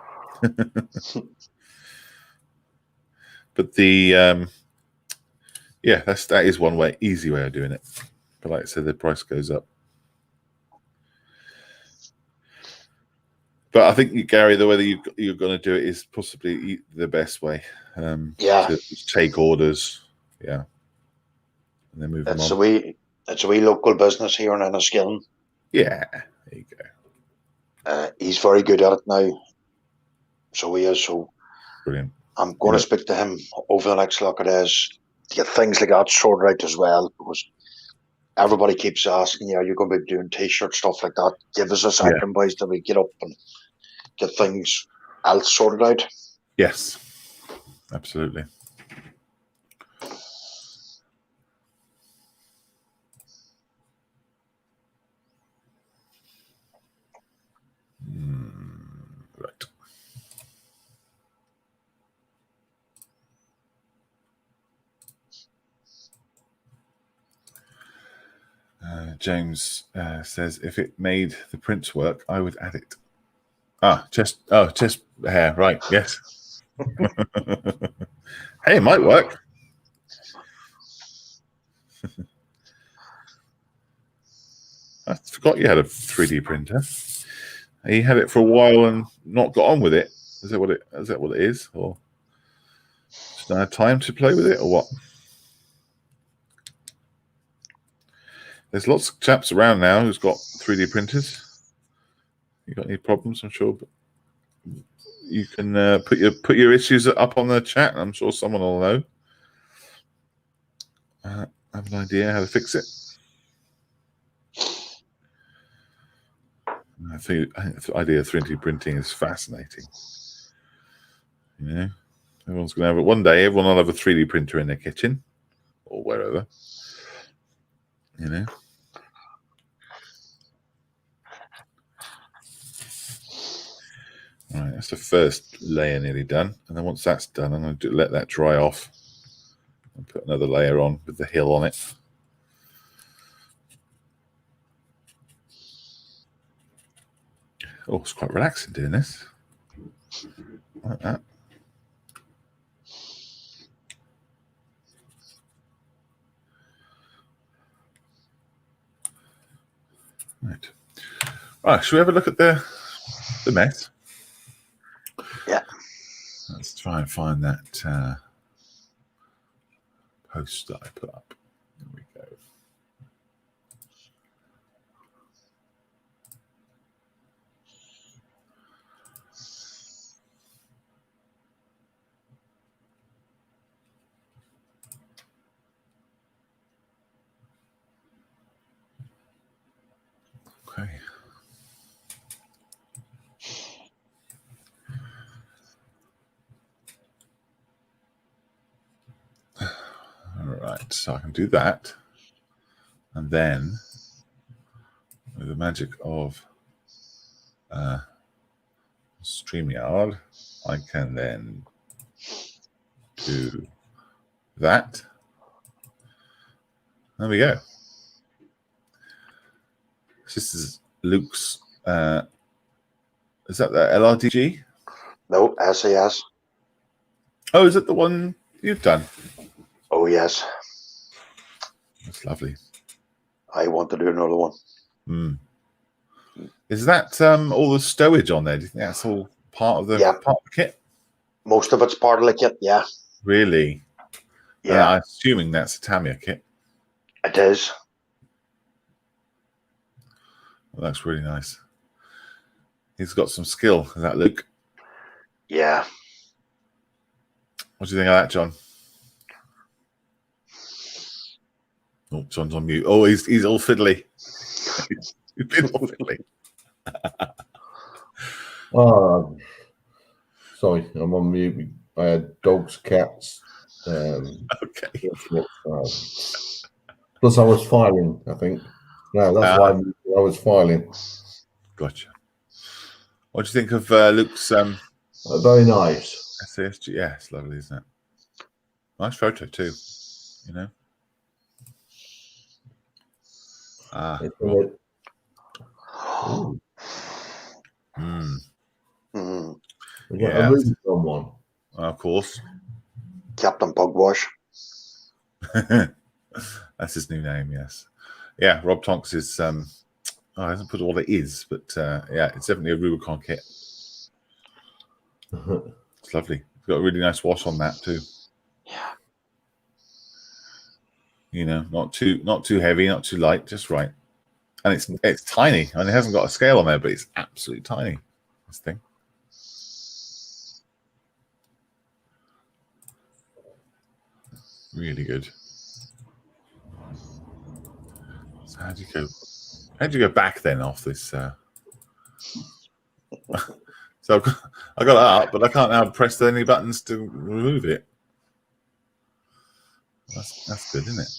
But that is one easy way of doing it. But like I said, the price goes up. But I think, Gary, the way that you're going to do it is possibly the best way. To take orders, and then move them on. It's a wee local business here in Enniskillen. Yeah, there you go. He's very good at it now. So he is. So brilliant. I'm going to speak to him over the next couple of days to get things like that sorted out as well, because everybody keeps asking, are you going to be doing T-shirt stuff like that? Give us a second, boys, till we get up and get things else sorted out. Yes, absolutely. Right. James says, if it made the prints work, I would add it. Chest hair, right? Yes. Hey, it might work. I forgot you had a 3D printer. He had it for a while and not got on with it. Is that what it is, or just not had time to play with it, or what? There's lots of chaps around now who's got 3D printers. You got any problems? I'm sure, but you can put your issues up on the chat, and I'm sure someone will know. I have an idea how to fix it. I think the idea of 3D printing is fascinating. Everyone's going to have it one day. Everyone will have a 3D printer in their kitchen or wherever. All right, that's the first layer nearly done, and then once that's done, I'm going to let that dry off and put another layer on with the hill on it. Oh, it's quite relaxing doing this. Like that. Right, should we have a look at the mess? Yeah. Let's try and find that post that I put up. There we go. left, so I can do that. And then, with the magic of StreamYard, I can then do that. There we go. This is Luke's. Is that the LRDG? No, SAS. Oh, is it the one you've done? Oh, yes. That's lovely. I want to do another one. Mm. Is that all the stowage on there? Do you think that's all part of the kit? Most of it's part of the kit, yeah. Really? Yeah. I'm assuming that's a Tamiya kit. It is. Well, that's really nice. He's got some skill. Is that Luke? Yeah. What do you think of that, John? Oh, John's on mute. Oh, he's all fiddly. He's been all fiddly. Sorry, I'm on mute. I had dogs, cats. Okay. Plus, I was filing, I think. No, that's why I was filing. Gotcha. What do you think of Luke's very nice. SASG? Yeah, it's lovely, isn't it? Nice photo too, you know. Yeah. A one. Of course. Captain Pugwash. That's his new name, yes. Yeah, Rob Tonks is I hasn't put what it is, but yeah, it's definitely a Rubicon kit. It's lovely. It's got a really nice wash on that too. Yeah. You know, not too heavy, not too light, just right. And it's tiny. And it hasn't got a scale on there, but it's absolutely tiny. This thing. Really good. So how'd you go? How'd you go back then off this? So I got it up, but I can't now press any buttons to remove it. That's good, isn't it?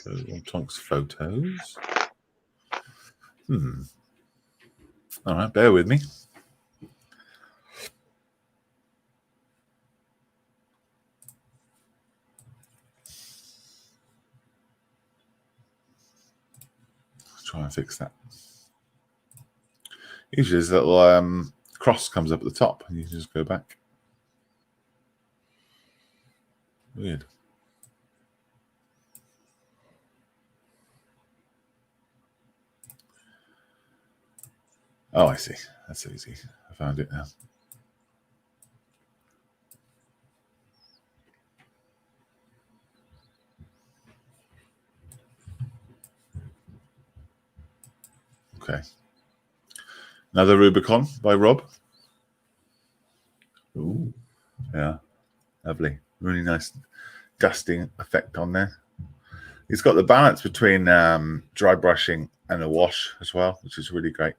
Go on Tonk's photos. All right, bear with me. Let's try and fix that. Usually this little cross comes up at the top and you can just go back. Weird. Oh, I see. That's easy. I found it now. Okay. Another Rubicon by Rob. Ooh. Yeah. Lovely. Really nice dusting effect on there. It's got the balance between dry brushing and a wash as well, which is really great.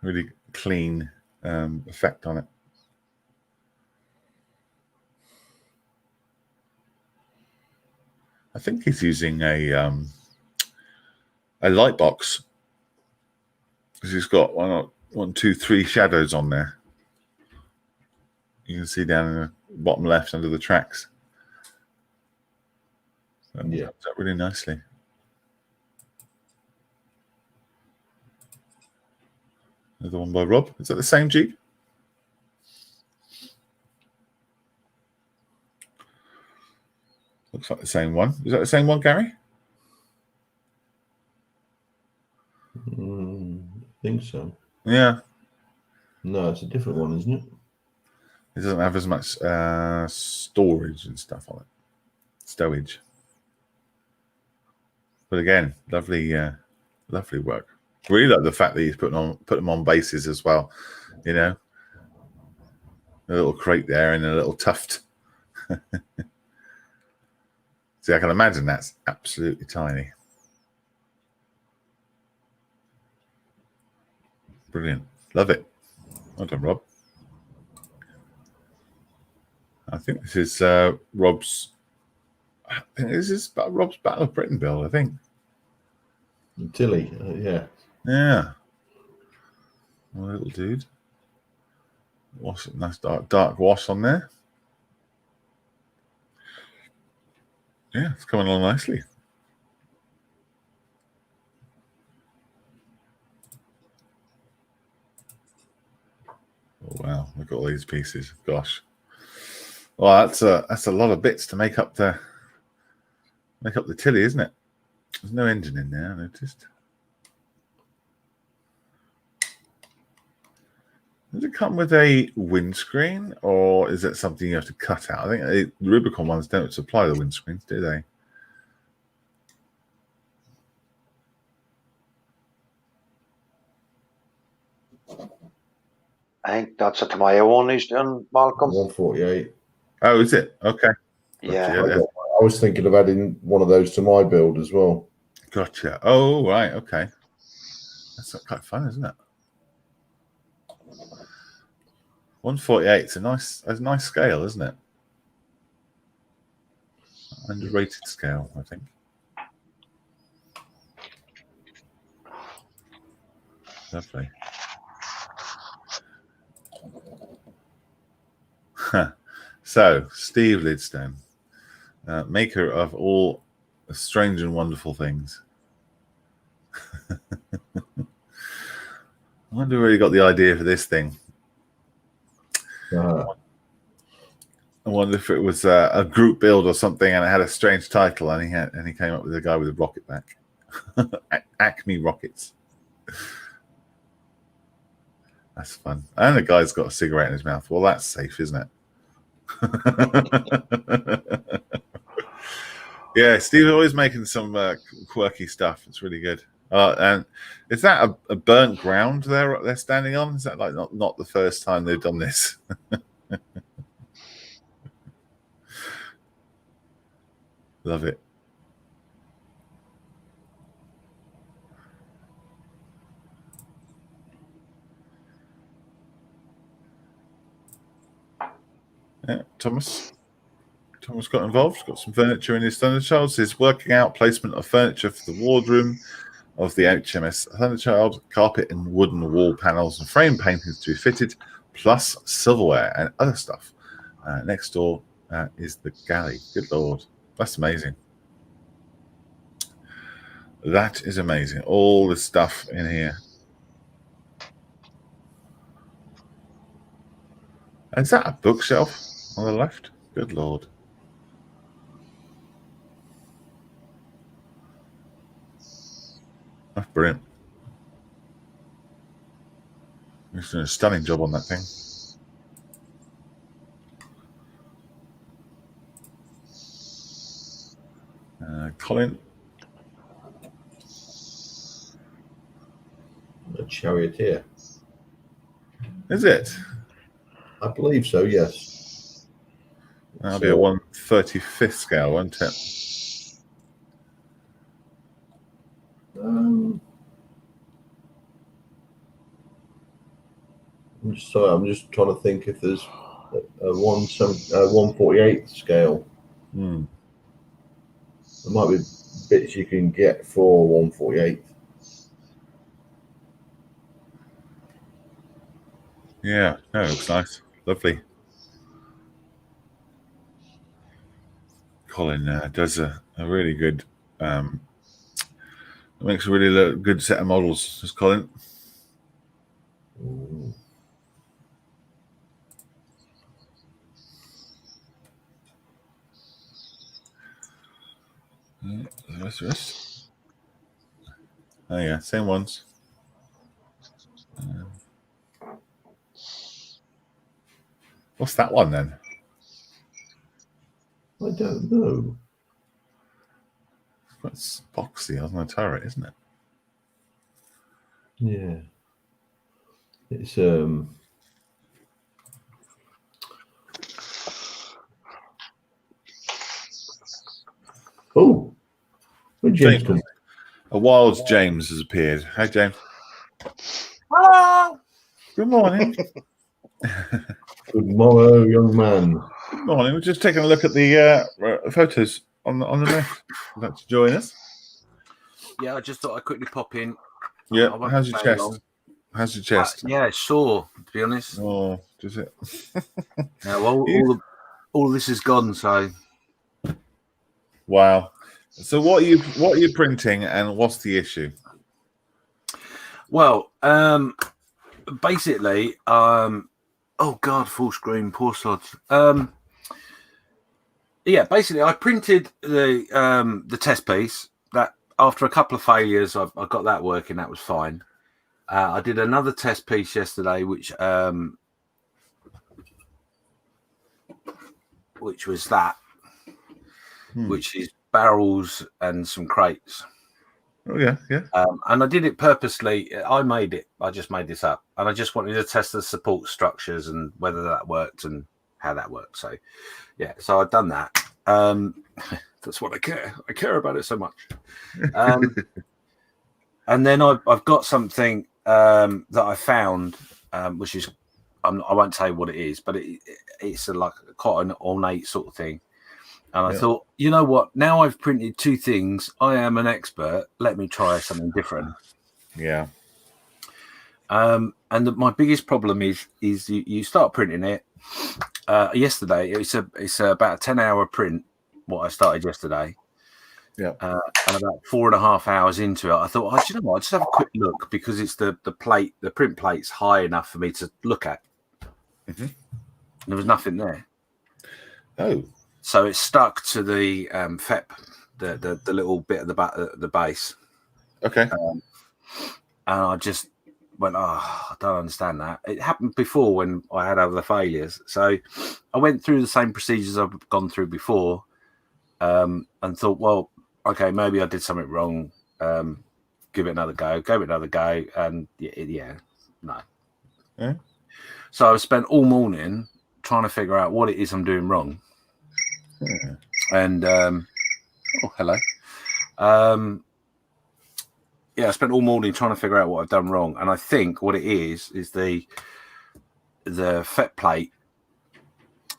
Really clean effect on it. I think he's using a light box because he's got one, two, three shadows on there. You can see down in the bottom left under the tracks. So yeah, comes up really nicely. Another one by Rob. Is that the same Jeep? Looks like the same one. Is that the same one, Gary? I think so. Yeah. No, it's a different one, isn't it? It doesn't have as much storage and stuff on it. Stowage. But again, lovely, lovely work. Really like the fact that he's put them on bases as well. You know, a little crate there and a little tuft. See, I can imagine that's absolutely tiny. Brilliant. Love it. Well done, Rob. I think this is Rob's. I think this is Rob's Battle of Britain build. I think. Tilly, yeah. Yeah. A little dude. What's nice dark wash on there. Yeah, it's coming along nicely. Oh wow, look at all these pieces. Gosh. Well, that's a lot of bits to make up the Tilly, isn't it? There's no engine in there, I noticed. Does it come with a windscreen, or is it something you have to cut out? I think the Rubicon ones don't supply the windscreens, do they? I think that's a Tamiya one he's doing, Malcolm. 148. Oh, is it? Okay. Yeah. Gotcha. I was thinking of adding one of those to my build as well. Gotcha. Oh, right. Okay. That's quite fun, isn't it? 148 is a nice scale, isn't it? Underrated scale, I think. Lovely. So, Steve Lidstone, maker of all strange and wonderful things. I wonder where he got the idea for this thing. I wonder if it was a group build or something, and it had a strange title, and he came up with a guy with a rocket back, Acme rockets. That's fun. And the guy's got a cigarette in his mouth. Well, that's safe, isn't it? Yeah, Steve's always making some quirky stuff. It's really good. And is that a burnt ground they're standing on? Is that like not the first time they've done this? Love it. Yeah, Thomas got involved. Got some furniture in his Thunderchild. So he's working out placement of furniture for the wardroom of the HMS Thunderchild. Carpet and wooden wall panels and frame paintings to be fitted, plus silverware and other stuff. Next door is the galley. Good Lord, that's amazing. That is amazing. All the stuff in here. Is that a bookshelf on the left? Good Lord. That's brilliant. He's doing a stunning job on that thing. Colin. A charioteer. Is it? I believe so, yes. That'll be a 1/35th scale, won't it? I'm just trying to think if there's a 1/48 scale. Hmm. There might be bits you can get for 1/48. Yeah, no, it looks nice. Lovely. Colin does a really good, makes a really good set of models, does Colin. Ooh. The rest. Oh yeah, same ones. What's that one then? I don't know. It's boxy on the turret, isn't it? Yeah. It's oh, James comes. A wild James has appeared. Hi, James. Hello. Good morning. Good morrow, young man. Good morning. We're just taking a look at the photos on the net. Would you like to join us? Yeah, I just thought I'd quickly pop in. Yeah. I won't How's your stay chest? long. How's your chest? Yeah, sure. To be honest. Oh, does it? Yeah, well, all this is gone. So. Wow. So what are you printing, and what's the issue? Well, basically, oh God, full screen, poor sods. Yeah, basically, I printed the test piece. That after a couple of failures, I got that working. That was fine. I did another test piece yesterday, which was that, which is barrels and some crates. Oh yeah. And I did it purposely. I made it. I just made this up, and I just wanted to test the support structures and whether that worked and how that worked. So, yeah. So I've done that. That's what I care. I care about it so much. And then I've got something that I found, which is I won't tell you what it is, but it's like quite an ornate sort of thing. And I thought, you know what? Now I've printed two things. I am an expert. Let me try something different. Yeah. And my biggest problem is you start printing it. Yesterday, it's about a 10-hour print. What I started yesterday. Yeah. And about 4.5 hours into it, I thought, do you know what? I'll just have a quick look because it's the plate, the print plate's high enough for me to look at. Mm-hmm. There was nothing there. Oh. So it's stuck to the FEP, the little bit at the base. Okay. And I just went, I don't understand that. It happened before when I had other failures. So I went through the same procedures I've gone through before, and thought, well, okay, maybe I did something wrong. Give it another go. Gave it another go, and no. Yeah. So I spent all morning trying to figure out what it is I'm doing wrong. Yeah. And hello. I spent all morning trying to figure out what I've done wrong, and I think what it is the FET plate.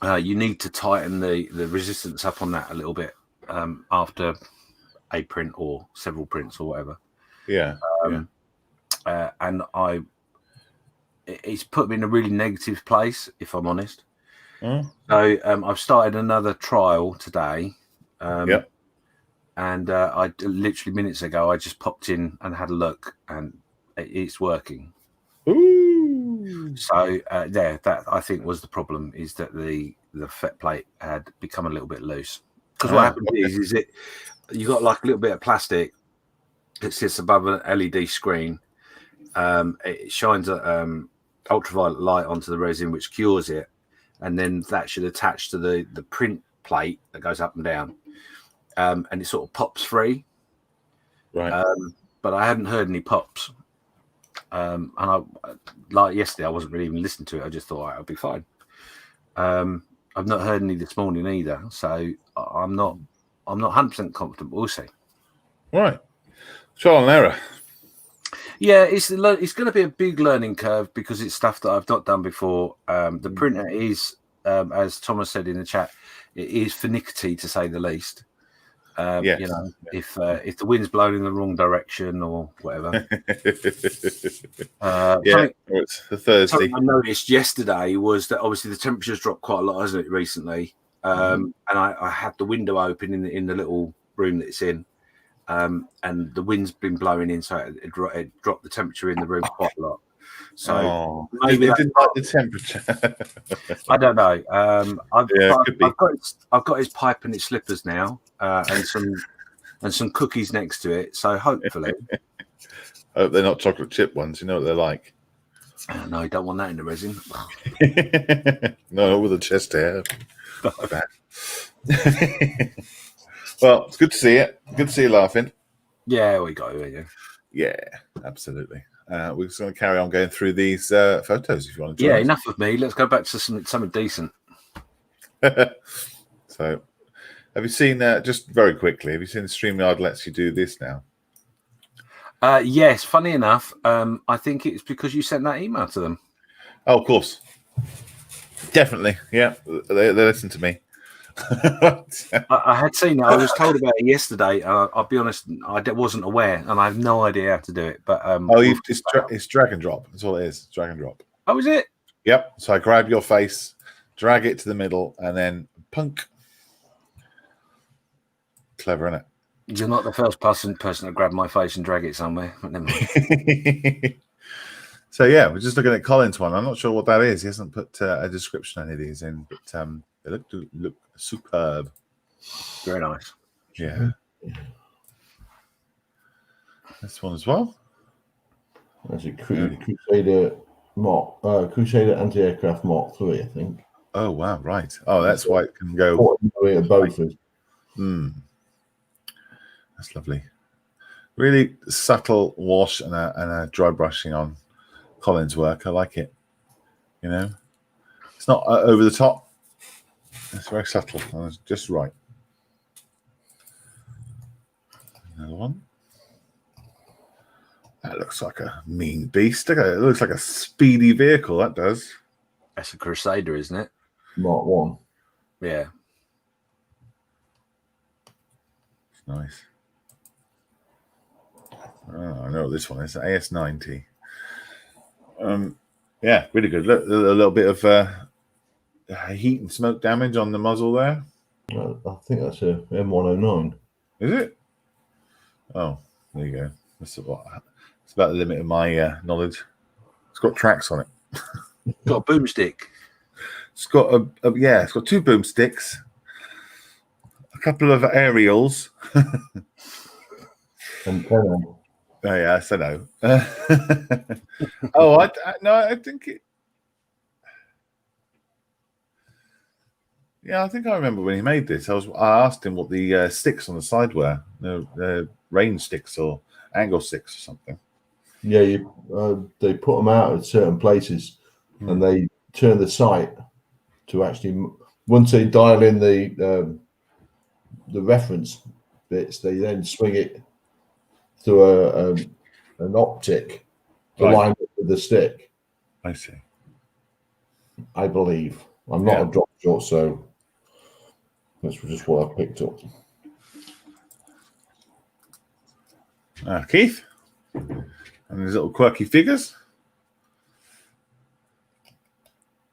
You need to tighten the resistance up on that a little bit after a print or several prints or whatever. Yeah. And it's put me in a really negative place, if I'm honest. So I've started another trial today. And I literally minutes ago I just popped in and had a look, and it's working. Ooh. So that I think was the problem, is that the FET plate had become a little bit loose. Because what happens is you got like a little bit of plastic that sits above an LED screen. It shines ultraviolet light onto the resin, which cures it, and then that should attach to the print plate that goes up and down, and it sort of pops free. Right. But I hadn't heard any pops, and I, like yesterday, I wasn't really even listening to it. I just thought I'll be fine. I've not heard any this morning either, so I'm not 100% confident. We'll see. Right. Trial and error. Yeah, it's going to be a big learning curve because it's stuff that I've not done before. The printer is, as Thomas said in the chat, it is finicky to say the least. Yes. You know, if the wind's blowing in the wrong direction or whatever. It's the Thursday. Something I noticed yesterday was that obviously the temperature's dropped quite a lot, hasn't it, recently? And I had the window open in the little room that it's in. And the wind's been blowing in, so it dropped the temperature in the room quite a lot. So maybe it didn't like the temperature. I don't know. I've got his pipe and his slippers now, and some cookies next to it. So hopefully, I hope they're not chocolate chip ones. You know what they're like. No, you don't want that in the resin. No, with a chest hair. Well, it's good to see it. Good to see you laughing. Yeah, we go. Yeah. Yeah, absolutely. We're just going to carry on going through these photos if you want to join us. Enough of me. Let's go back to something decent. So, have you seen, just very quickly, have you seen StreamYard lets you do this now? Yes, funny enough, I think it's because you sent that email to them. Oh, of course. Definitely, yeah. They listen to me. I had seen it. I was told about it yesterday. I'll be honest, I wasn't aware, and I have no idea how to do it. But it's drag and drop. That's all it is. Drag and drop. Oh, is it? Yep. So I grab your face, drag it to the middle, and then punk. Clever, isn't it? You're not the first person to grab my face and drag it somewhere. But never mind. So yeah, we're just looking at Colin's one. I'm not sure what that is. He hasn't put a description of any of these in, but they look superb. Very nice. Yeah. This one as well. That's a Crusader anti-aircraft Mark 3, I think. Oh wow, right. Oh, that's why it can go. Both. That's lovely. Really subtle wash and a dry brushing on Colin's work. I like it. You know, it's not over the top. It's very subtle and it's just right. Another one. That looks like a mean beast. Look at it. It looks like a speedy vehicle. That does. That's a Crusader, isn't it? Mark 1. Yeah. It's nice. Oh, I know what this one is. AS90. Yeah, really good. Look, a little bit of heat and smoke damage on the muzzle there. I think that's a M109. Is it? Oh, there you go. That's about the limit of my knowledge. It's got tracks on it. Got a boomstick. It's got it's got 2 boomsticks, a couple of aerials. And Canon. Oh yes, I know. Oh, I think it. Yeah, I think I remember when he made this. I asked him what the sticks on the side were. The range sticks or angle sticks or something. Yeah, they put them out at certain places, and they turn the sight to actually. Once they dial in the reference bits, they then swing it through an optic to line up with the stick. I see. I believe. I'm not a drop shot, so that's just what I picked up. Keith and his little quirky figures.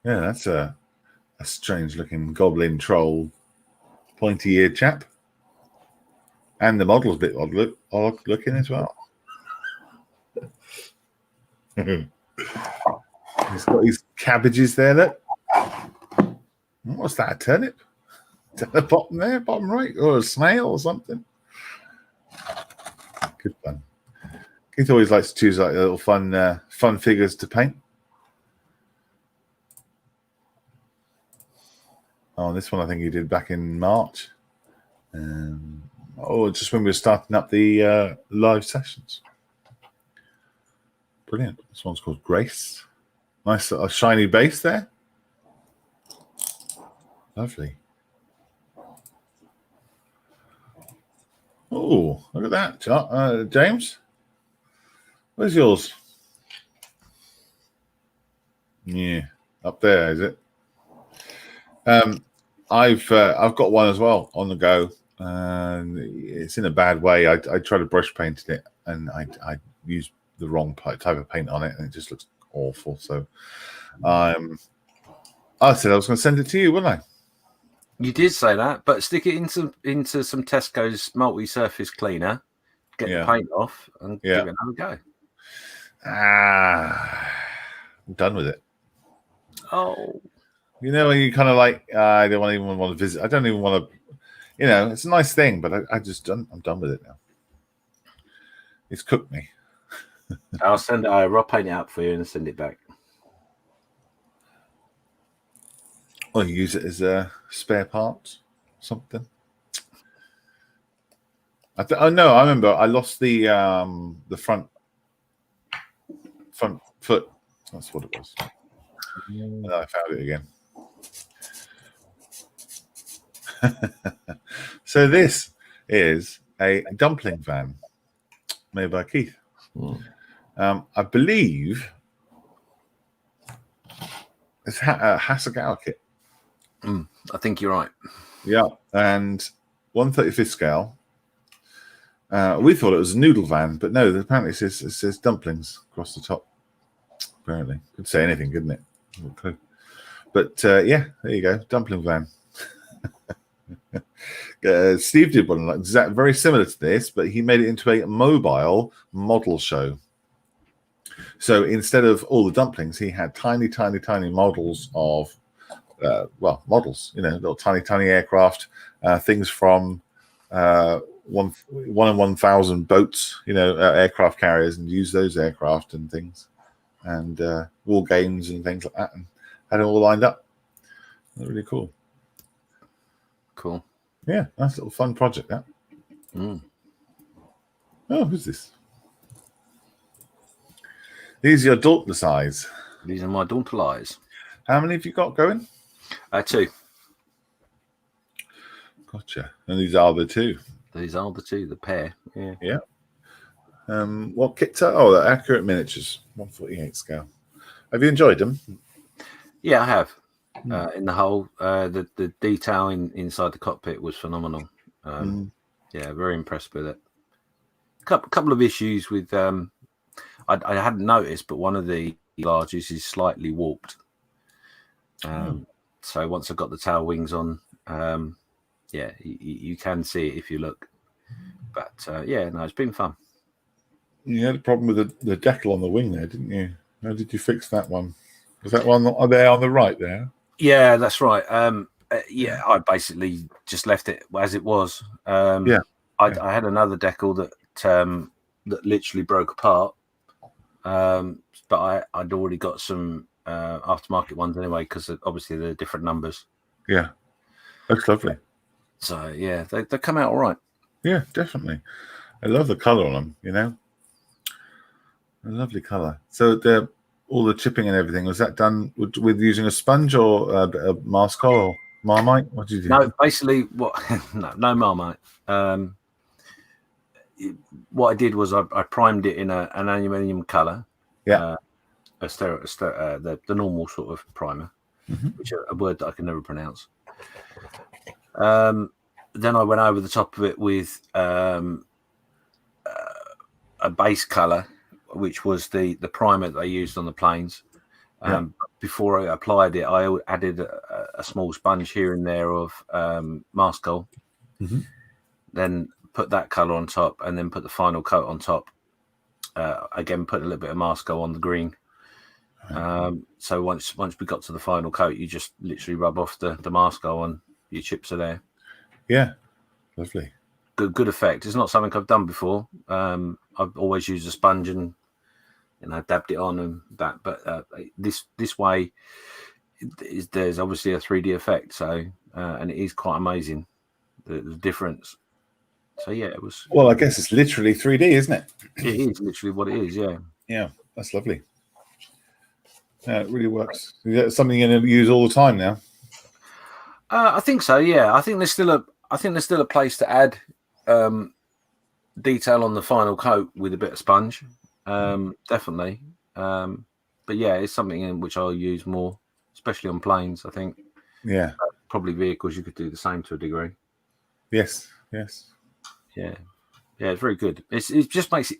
Yeah, that's a strange-looking goblin troll, pointy-eared chap, and the model's a bit odd looking as well. He's got his cabbages there. Look, what's that? A turnip? Is that the bottom there, bottom right, or a snail or something? Good fun. Keith always likes to choose like little fun figures to paint. Oh, this one I think he did back in March. Just when we were starting up the live sessions. Brilliant. This one's called Grace. Nice little shiny base there. Lovely. Oh, look at that, James. Where's yours? Yeah, up there, is it? I've got one as well on the go, and it's in a bad way. I tried to brush painted it, and I used the wrong type of paint on it, and it just looks awful. So, I said I was going to send it to you, wouldn't I? You did say that, but stick it into some Tesco's multi-surface cleaner, get the paint off, and give it another go. I'm done with it. Oh. You know, when you kind of like, I don't even want to visit. I don't even want to, it's a nice thing, but I'm done with it now. It's cooked me. I'll send it over. I'll paint it up for you and send it back. Or you use it as a spare part, something. No, I remember I lost the front foot. That's what it was. And I found it again. So this is a dumpling van made by Keith. I believe It's a Hasegawa kit. I think you're right. Yeah, and 1/35th scale. We thought it was a noodle van, but no, apparently it says dumplings across the top. Apparently. Could say anything, couldn't it? No clue. But yeah, there you go. Dumpling van. Steve did one very similar to this, but he made it into a mobile model show. So instead of all the dumplings, he had tiny, tiny, tiny models of, models, little tiny, tiny aircraft, things from 1 in 1,000 boats, aircraft carriers, and use those aircraft and things, and war games and things like that, and had it all lined up. Really cool. Cool. Yeah, nice little fun project, that. Oh, who's this? These are your Dauntless eyes. These are my Dauntless eyes. How many have you got going? 2. Gotcha. And these are the 2. These are the 2, the pair. Yeah. Yeah. What kits are? Oh, they're accurate miniatures, 1/48 scale. Have you enjoyed them? Yeah, I have. In the whole, the detail inside the cockpit was phenomenal. Yeah, very impressed with it. Couple of issues with I hadn't noticed, but one of the larges is slightly warped. So once I've got the tail wings on, yeah, you can see it if you look. But yeah, no, it's been fun. You had a problem with the decal on the wing there, didn't you? How did you fix that one? Was that one there on the right there? Yeah, that's right. Yeah, I basically just left it as it was. I had another decal that literally broke apart, but I'd already got some aftermarket ones anyway, because obviously they're different numbers. Yeah, that's lovely. So yeah, they come out all right. Yeah, definitely. I love the color on them. A lovely color. So all the chipping and everything, was that done with using a sponge or a Marsco or Marmite? What did you do? No, basically no Marmite. What I did was I primed it in an aluminium color. Yeah. The normal sort of primer, which is a word that I can never pronounce. Then I went over the top of it with a base color, which was the primer that I used on the planes. Before I applied it, I added a small sponge here and there of Marsco. Then put that color on top, and then put the final coat on top. Again, put a little bit of Marsco on the green. So once we got to the final coat, you just literally rub off the Marsco and your chips are there. Yeah, lovely. Good effect. It's not something I've done before. I've always used a sponge and dabbed it on and that. But this way, there's obviously a 3D effect. So and it is quite amazing the difference. So yeah, it was. Well, I guess it's literally 3D, isn't it? It is literally what it is. Yeah. Yeah, that's lovely. It really works. Is that something you're going to use all the time now? I think so. Yeah, I think there's still a place to add detail on the final coat with a bit of sponge. Definitely. But yeah, it's something in which I'll use more, especially on planes. I think. Yeah. Probably vehicles you could do the same to a degree. Yes. Yeah, it's very good. It just makes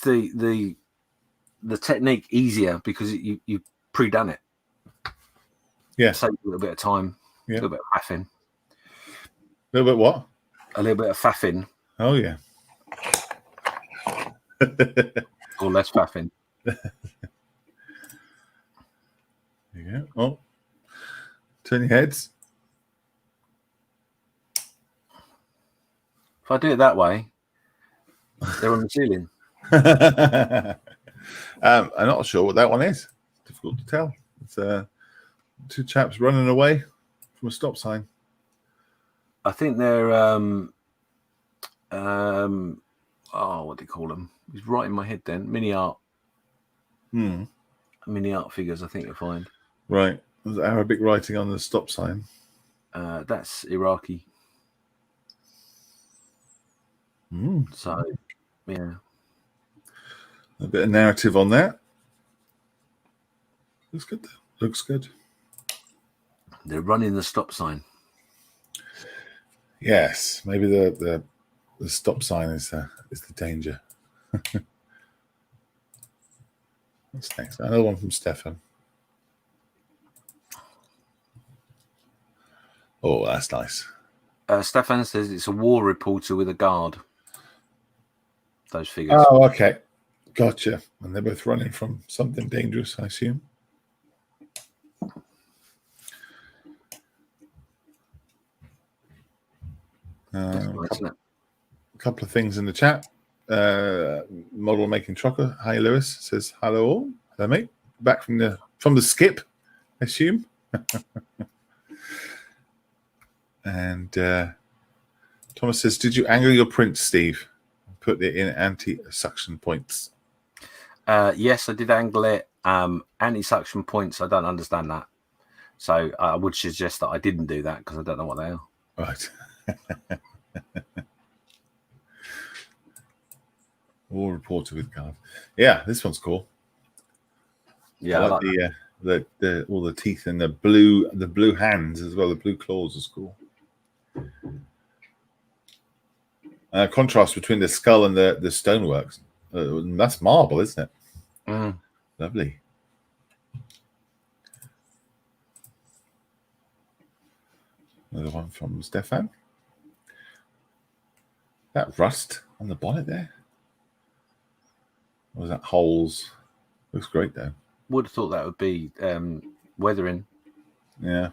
the technique easier because you pre-done it. Yeah, save a little bit of time. Yeah. A little bit of faffing. A little bit what? A little bit of faffing. Oh yeah. Or less faffing. Yeah. Oh, turn your heads. If I do it that way, they're on the ceiling. I'm not sure what that one is. Difficult to tell. It's two chaps running away from a stop sign. I think they're what do you call them? It's right in my head then. Mini art. Mini art figures, I think you'll find. Right. There's Arabic writing on the stop sign. That's Iraqi. So, yeah. A bit of narrative on that. Looks good though. Looks good. They're running the stop sign. Yes, maybe the stop sign is the danger. What's next? Another one from Stefan. Oh, that's nice. Stefan says it's a war reporter with a guard. Those figures. Oh, okay. Gotcha. And they're both running from something dangerous, I assume. A couple of things in the chat. Model making trucker. Hi, Lewis says hello all. Hello, mate. Back from the skip, I assume. And Thomas says, "Did you angle your print, Steve? Put it in anti-suction points." Yes, I did angle it. Anti-suction points. I don't understand that, so I would suggest that I didn't do that because I don't know what they are. Right. War reporter with guard. Yeah, this one's cool. Yeah, I like the all the teeth and the blue hands as well. The blue claws is cool. Contrast between the skull and the stonework. That's marble, isn't it? Mm. Lovely. Another one from Stefan. That rust on the bonnet there. Or was that holes? Looks great though. Would have thought that would be weathering. Yeah.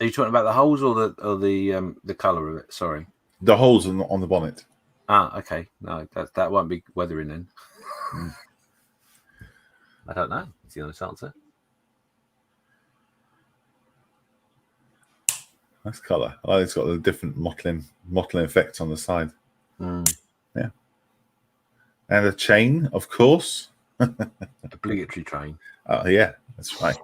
Are you talking about the holes or the colour of it? Sorry. The holes on the bonnet. Ah, okay. No, that won't be weathering then. I don't know. It's the honest answer. Nice colour. Oh, it's got the different mottling effects on the side. Mm. Yeah. And a chain, of course. Obligatory train. Oh, yeah, that's right.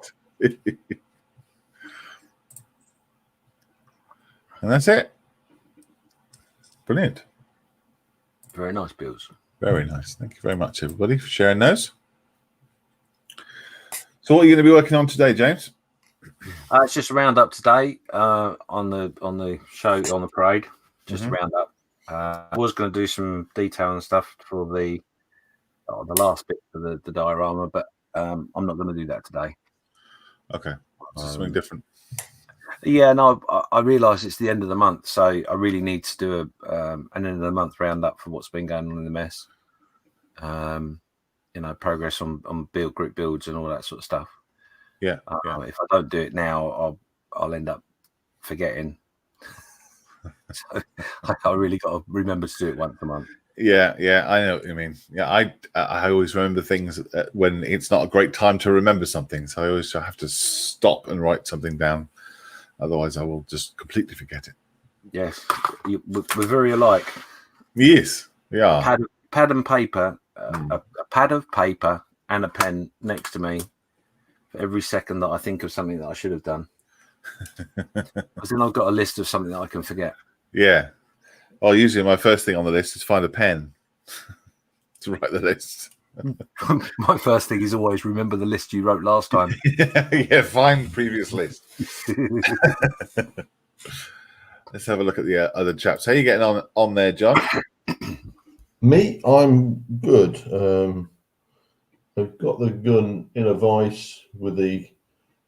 And that's it. Brilliant. Very nice builds. Very nice. Thank you very much, everybody, for sharing those. So what are you going to be working on today, James? It's just a roundup today on the show, on the parade. Just a roundup. I was going to do some detail and stuff for the last bit for the diorama, but I'm not going to do that today. Okay. So something different. Yeah, no, I realise it's the end of the month, so I really need to do an end of the month roundup for what's been going on in the mess. Progress on group builds and all that sort of stuff. Yeah. If I don't do it now, I'll end up forgetting. So I really got to remember to do it once a month. Yeah, I know what you mean. Yeah, I always remember things when it's not a great time to remember something. So I always have to stop and write something down. Otherwise, I will just completely forget it. Yes, we're very alike. Yes, we are. Pad and paper, a pad of paper and a pen next to me for every second that I think of something that I should have done. Because then I've got a list of something that I can forget. Yeah. Well, usually my first thing on the list is find a pen to write the list. My first thing is always remember the list you wrote last time. Yeah, find previous list. Let's have a look at the other chaps. How are you getting on there, John? Me, I'm good. I've got the gun in a vise with the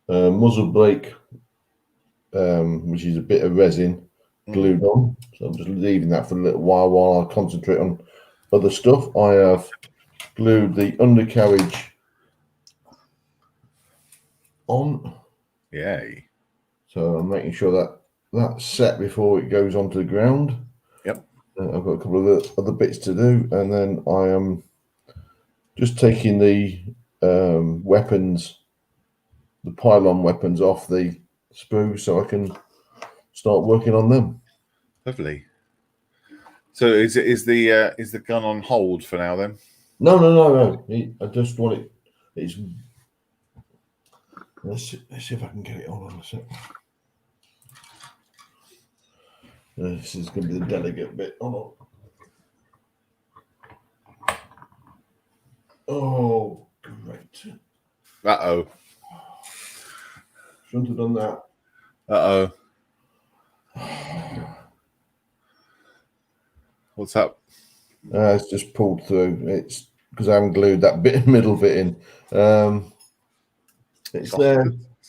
muzzle brake, which is a bit of resin glued on. So I'm just leaving that for a little while I concentrate on other stuff. I have glued the undercarriage on. Yay. So I'm making sure that that's set before it goes onto the ground. Yep. I've got a couple of other bits to do, and then I am just taking the weapons, the pylon weapons off the sprue so I can start working on them. Lovely. So is the gun on hold for now then? No. I just want it. It's. Let's see if I can get it on a sec. This is going to be the delicate bit. Oh, great. Uh-oh. Shouldn't have done that. Uh-oh. What's up? It's just pulled through. It's because I haven't glued that middle bit in. It's there,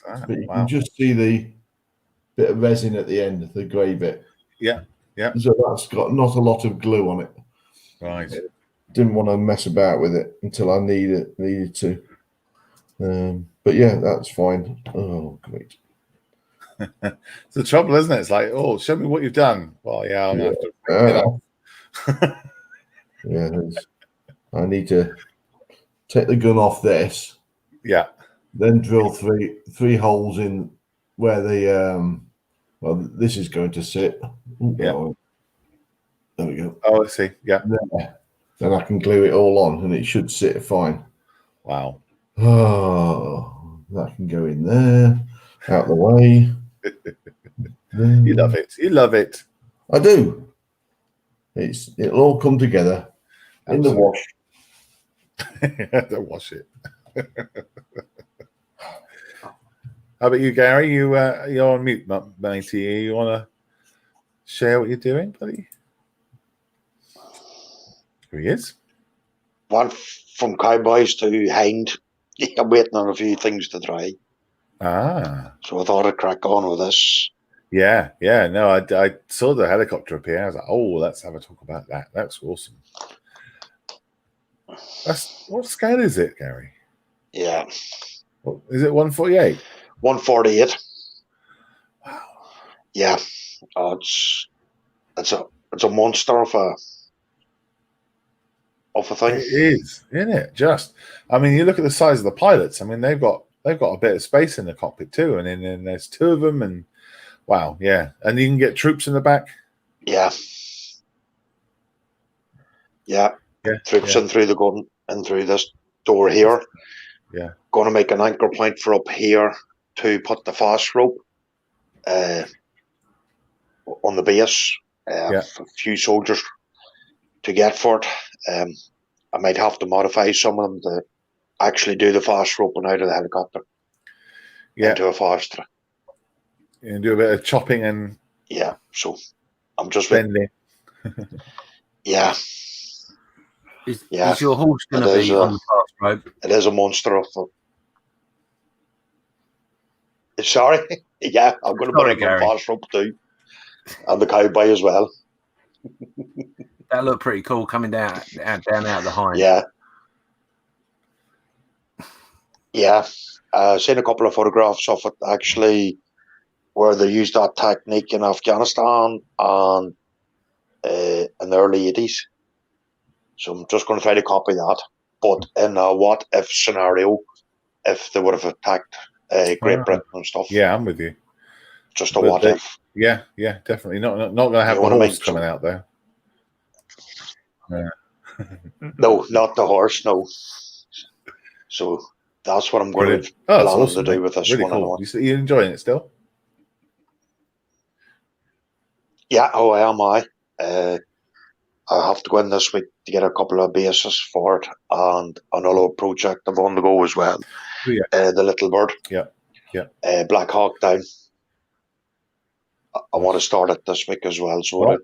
but you can just see the bit of resin at the end, the grey bit. Yeah, yeah. So that's got not a lot of glue on it. Right. Didn't want to mess about with it until I needed to. But yeah, that's fine. Oh, great. It's the trouble, isn't it? It's like, oh, show me what you've done. Well, yeah, I'm going to have to take it off. Yeah, I need to take the gun off this. Yeah. Then drill three holes in where the well, this is going to sit. Yeah. Oh, there we go. Oh, I see. Yeah. There. Then I can glue it all on, and it should sit fine. Wow. Oh, that can go in there, out the way. You love it. You love it. I do. It'll all come together. Absolutely. In the wash. Don't wash it. How about you, Gary? You're on mute, matey. You want to share what you're doing, buddy? Here he is. One from cowboys to hind. I'm waiting on a few things to dry. Ah. So I thought I'd crack on with this. Yeah, yeah. No, I saw the helicopter appear. I was like, oh, let's have a talk about that. That's awesome. What scale is it, Gary? Yeah. What, is it 148? 148. Wow. Yeah. It's a monster of a thing. It is, isn't it? Just, I mean, you look at the size of the pilots. I mean, they've got a bit of space in the cockpit too, and then there's two of them, and wow, yeah, and you can get troops in the back. Yeah. Yeah. Troops in through the gun and through this door here. Yeah. Going to make an anchor point for up here to put the fast rope on the base. A few soldiers to get for it. I might have to modify some of them to actually do the fast roping out of the helicopter into a faster. You can do a bit of chopping and so I'm just bending. Yeah. Is your horse going to be on the fast rope? It is a monster of a... Sorry? Yeah, I'm going to put it on fast rope too. And the cowboy as well. That looked pretty cool coming down out of the hind. Yeah. Yeah. I've seen a couple of photographs of it actually where they used that technique in Afghanistan and in the early 80s. So I'm just going to try to copy that. But in a what-if scenario, if they would have attacked Great Britain and stuff. Yeah, I'm with you. Just a what-if. Yeah, definitely. Not going to have the horse coming out there. Yeah. No, not the horse, no. So that's what I'm going to plan to do with this really one. Cool. You enjoying it still? Yeah, I have to go in this week to get a couple of bases for it and another project I've on the go as well. The Little Bird. Yeah. Black Hawk Down. I want to start it this week as well. So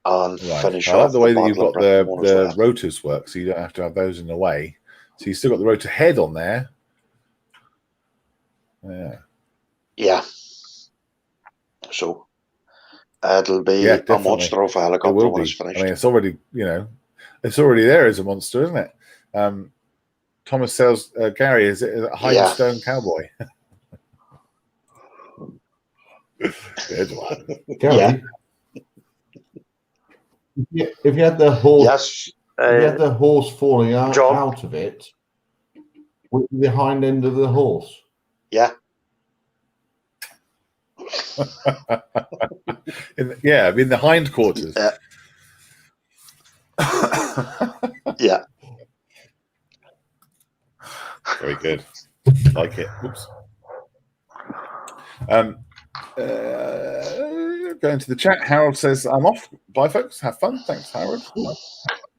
finish off. I like the way that you've got the rotors work, so you don't have to have those in the way. So you still got the rotor head on there. Yeah. Yeah. So it'll be a monster of a helicopter when it's finished. I mean, it's already, it's already there as a monster, isn't it? Thomas says, Gary, is it a Hindstone cowboy? Good one. Gary, if you had the horse, if you had the horse falling out of it, with the hind end of the horse. Yeah. in the hindquarters. Yeah. Very good. Like it. Oops. Going to the chat. Harold says, I'm off. Bye, folks. Have fun. Thanks, Harold.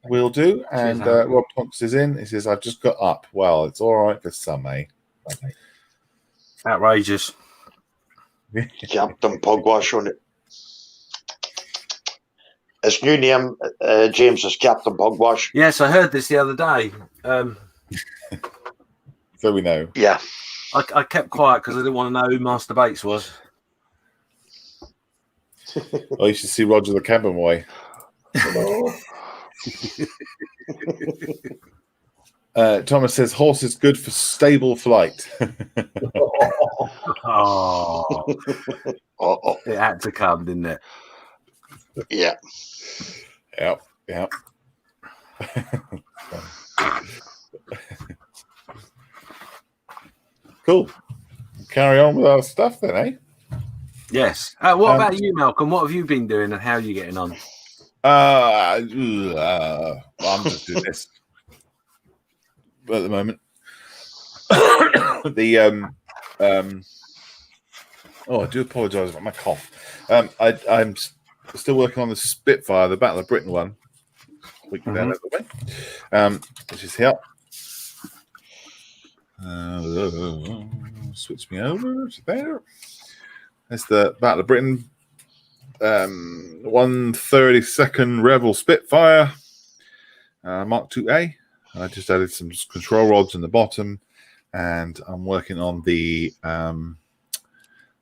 Will do. And Cheers, Aaron. Rob Tonks is in. He says, I've just got up. Well, it's all right for some, eh? Outrageous. Captain Pugwash on it. His new name, James, is Captain Pugwash. Yes, I heard this the other day. So we know. Yeah. I kept quiet because I didn't want to know who Master Bates was. Oh, you should see Roger the Cabin Boy. Thomas says, horse is good for stable flight. Oh, it had to come, didn't it? Yeah. Yep. Cool. Carry on with our stuff then, eh? Yes. What about you, Malcolm? What have you been doing and how are you getting on? I'm just doing this at the moment. I do apologise about my cough. I'm still working on the Spitfire, the Battle of Britain one. We can down the way, which is here. Switch me over to there. That's the Battle of Britain 132nd Rebel Spitfire Mark 2A. I just added some control rods in the bottom, and I'm working on the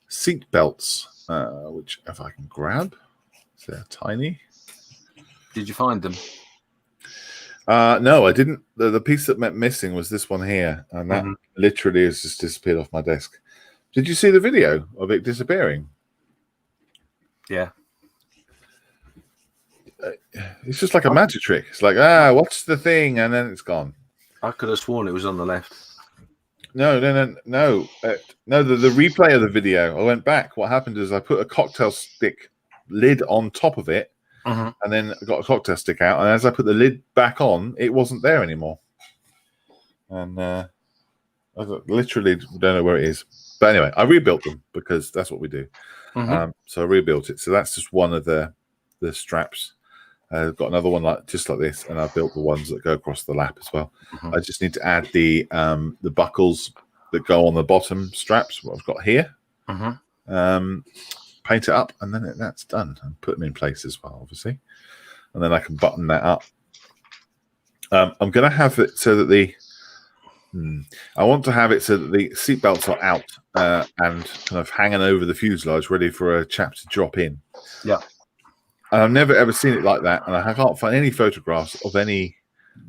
seat belts, which if I can grab, they're tiny. Did you find them? No, I didn't. The piece that went missing was this one here, and that literally has just disappeared off my desk. Did you see the video of it disappearing? Yeah. It's just like a magic trick. It's like, what's the thing? And then it's gone. I could have sworn it was on the left. No. The replay of the video, I went back. What happened is I put a cocktail stick lid on top of it, and then I got a cocktail stick out. And as I put the lid back on, it wasn't there anymore. And I literally don't know where it is. But anyway, I rebuilt them because that's what we do. So I rebuilt it. So that's just one of the straps. I've got another one just like this, and I've built the ones that go across the lap as well. I just need to add the buckles that go on the bottom straps, what I've got here. Paint it up, and then that's done. And put them in place as well, obviously. And then I can button that up. I'm going to have it so that I want to have it so that the seat belts are out and kind of hanging over the fuselage, ready for a chap to drop in. Yeah. And I've never ever seen it like that, and I can't find any photographs of any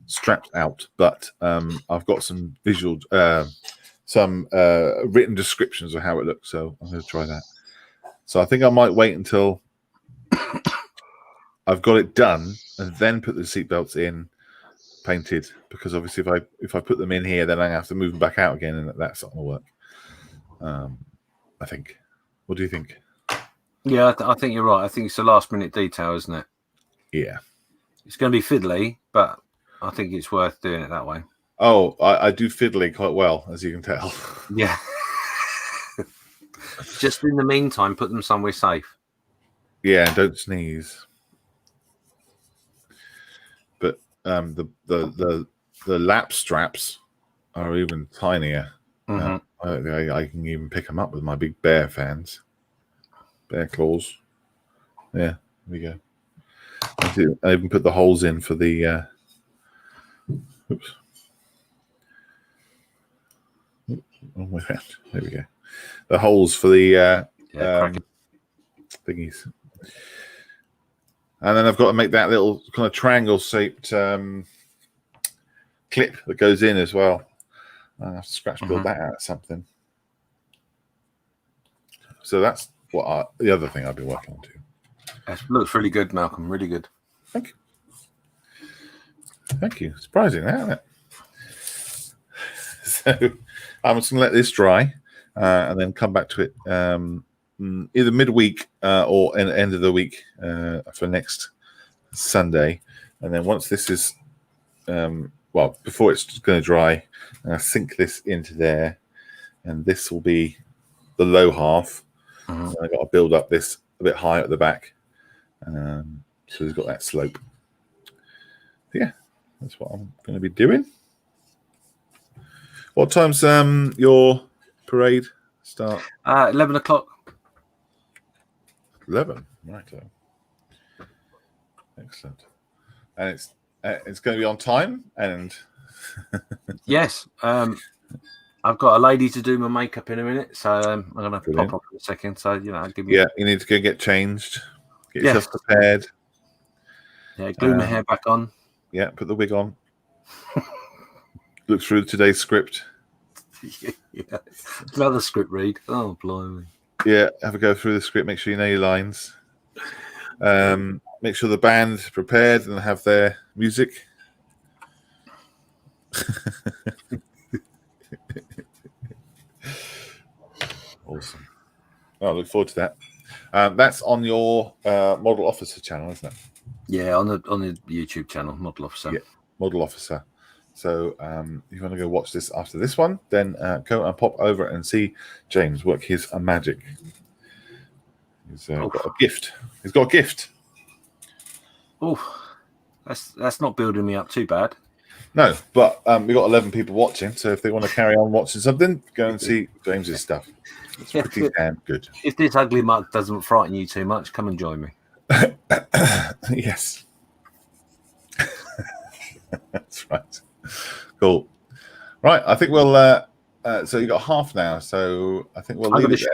straps out. But I've got some visual, some written descriptions of how it looks. So I'm going to try that. So I think I might wait until I've got it done and then put the seatbelts in, painted. Because obviously, if I put them in here, then I have to move them back out again, and that's not going to work. I think. What do you think? Yeah, I think you're right. I think it's a last-minute detail, isn't it? Yeah. It's going to be fiddly, but I think it's worth doing it that way. Oh, I do fiddly quite well, as you can tell. Yeah. Just in the meantime, put them somewhere safe. Yeah, don't sneeze. But the lap straps are even tinier. I can even pick them up with my big bear fans. Bear claws. Yeah, there we go. I even put the holes in for the oops. Wrong way around. There we go. The holes for the thingies. And then I've got to make that little kind of triangle shaped clip that goes in as well. I have to scratch build that out of something. So that's the other thing I've been working on too. It looks really good, Malcolm. Really good. Thank you. Thank you. Surprising, isn't it? So I'm just going to let this dry and then come back to it either midweek or in the end of the week for next Sunday. And then once this is, before it's going to dry, I'll sink this into there. And this will be the low half. I've got to build up this a bit higher at the back. So it's got that slope. Yeah, that's what I'm going to be doing. What time's your parade start? 11 o'clock. 11. Right. Excellent. And it's going to be on time. And Yes. I've got a lady to do my makeup in a minute, so I'm going to Brilliant. pop up in a second. So, you know, I'll give me. yeah, you need to go get changed, get yourself prepared. Yeah, glue my hair back on. Yeah, put the wig on. Look through today's script. Yeah. Another script read. Oh, blimey. Yeah, have a go through the script. Make sure you know your lines. Make sure the band's prepared and have their music. Awesome. Oh, I look forward to that. That's on your Model Officer channel, isn't it? Yeah, on the YouTube channel, Model Officer. Yeah, Model Officer. So if you want to go watch this after this one, then go and pop over and see James work his magic. He's got a gift. He's got a gift. Oh, that's not building me up too bad. No, but we've got 11 people watching, so if they want to carry on watching something, go and see James's stuff. It's pretty damn good. If this ugly muck doesn't frighten you too much, come and join me. Yes. That's right. Cool. Right, I think we'll... so you got half now, so I think we'll leave it there.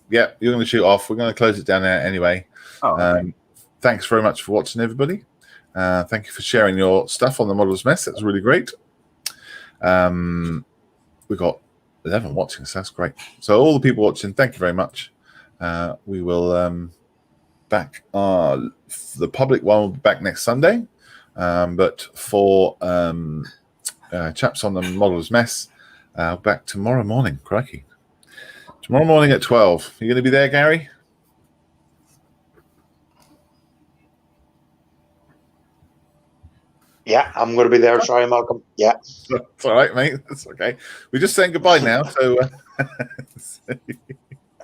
Yeah, you're going to shoot off. We're going to close it down there anyway. Okay. Thanks very much for watching, everybody. Thank you for sharing your stuff on the Model's Mess. That's really great. We've got 11 watching, so that's great. So all the people watching, thank you very much. We will back the public one will be back next Sunday. But for chaps on the Model's Mess, back tomorrow morning. Crikey. Tomorrow morning at 12. You going to be there, Gary? Yeah, I'm going to be there. Sorry, Malcolm. Yeah. That's all right, mate. That's okay. We're just saying goodbye now. So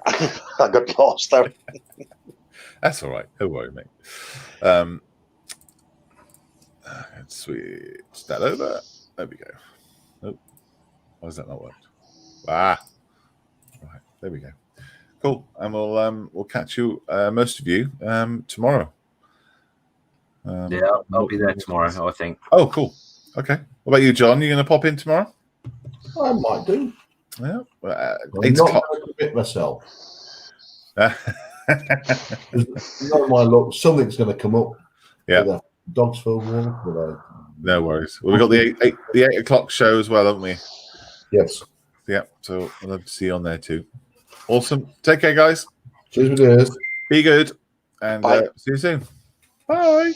I got lost there. that's all right. Don't worry, mate. Let's switch that over. There we go. Oh, why does that not work? Right, there we go. Cool. And we'll catch you, most of you, tomorrow. Yeah, I'll be there tomorrow, I think. Oh, cool. Okay. What about you, John? You going to pop in tomorrow? I might do. Yeah. I'm 8 not o'clock. going to commit myself. Not my luck. Something's going to come up. Yeah. Dogsfield one. No worries. Well, we've got the 8 o'clock show as well, haven't we? Yes. Yeah. So I'd love to see you on there too. Awesome. Take care, guys. Cheers, my dears. Be good. And see you soon. Bye.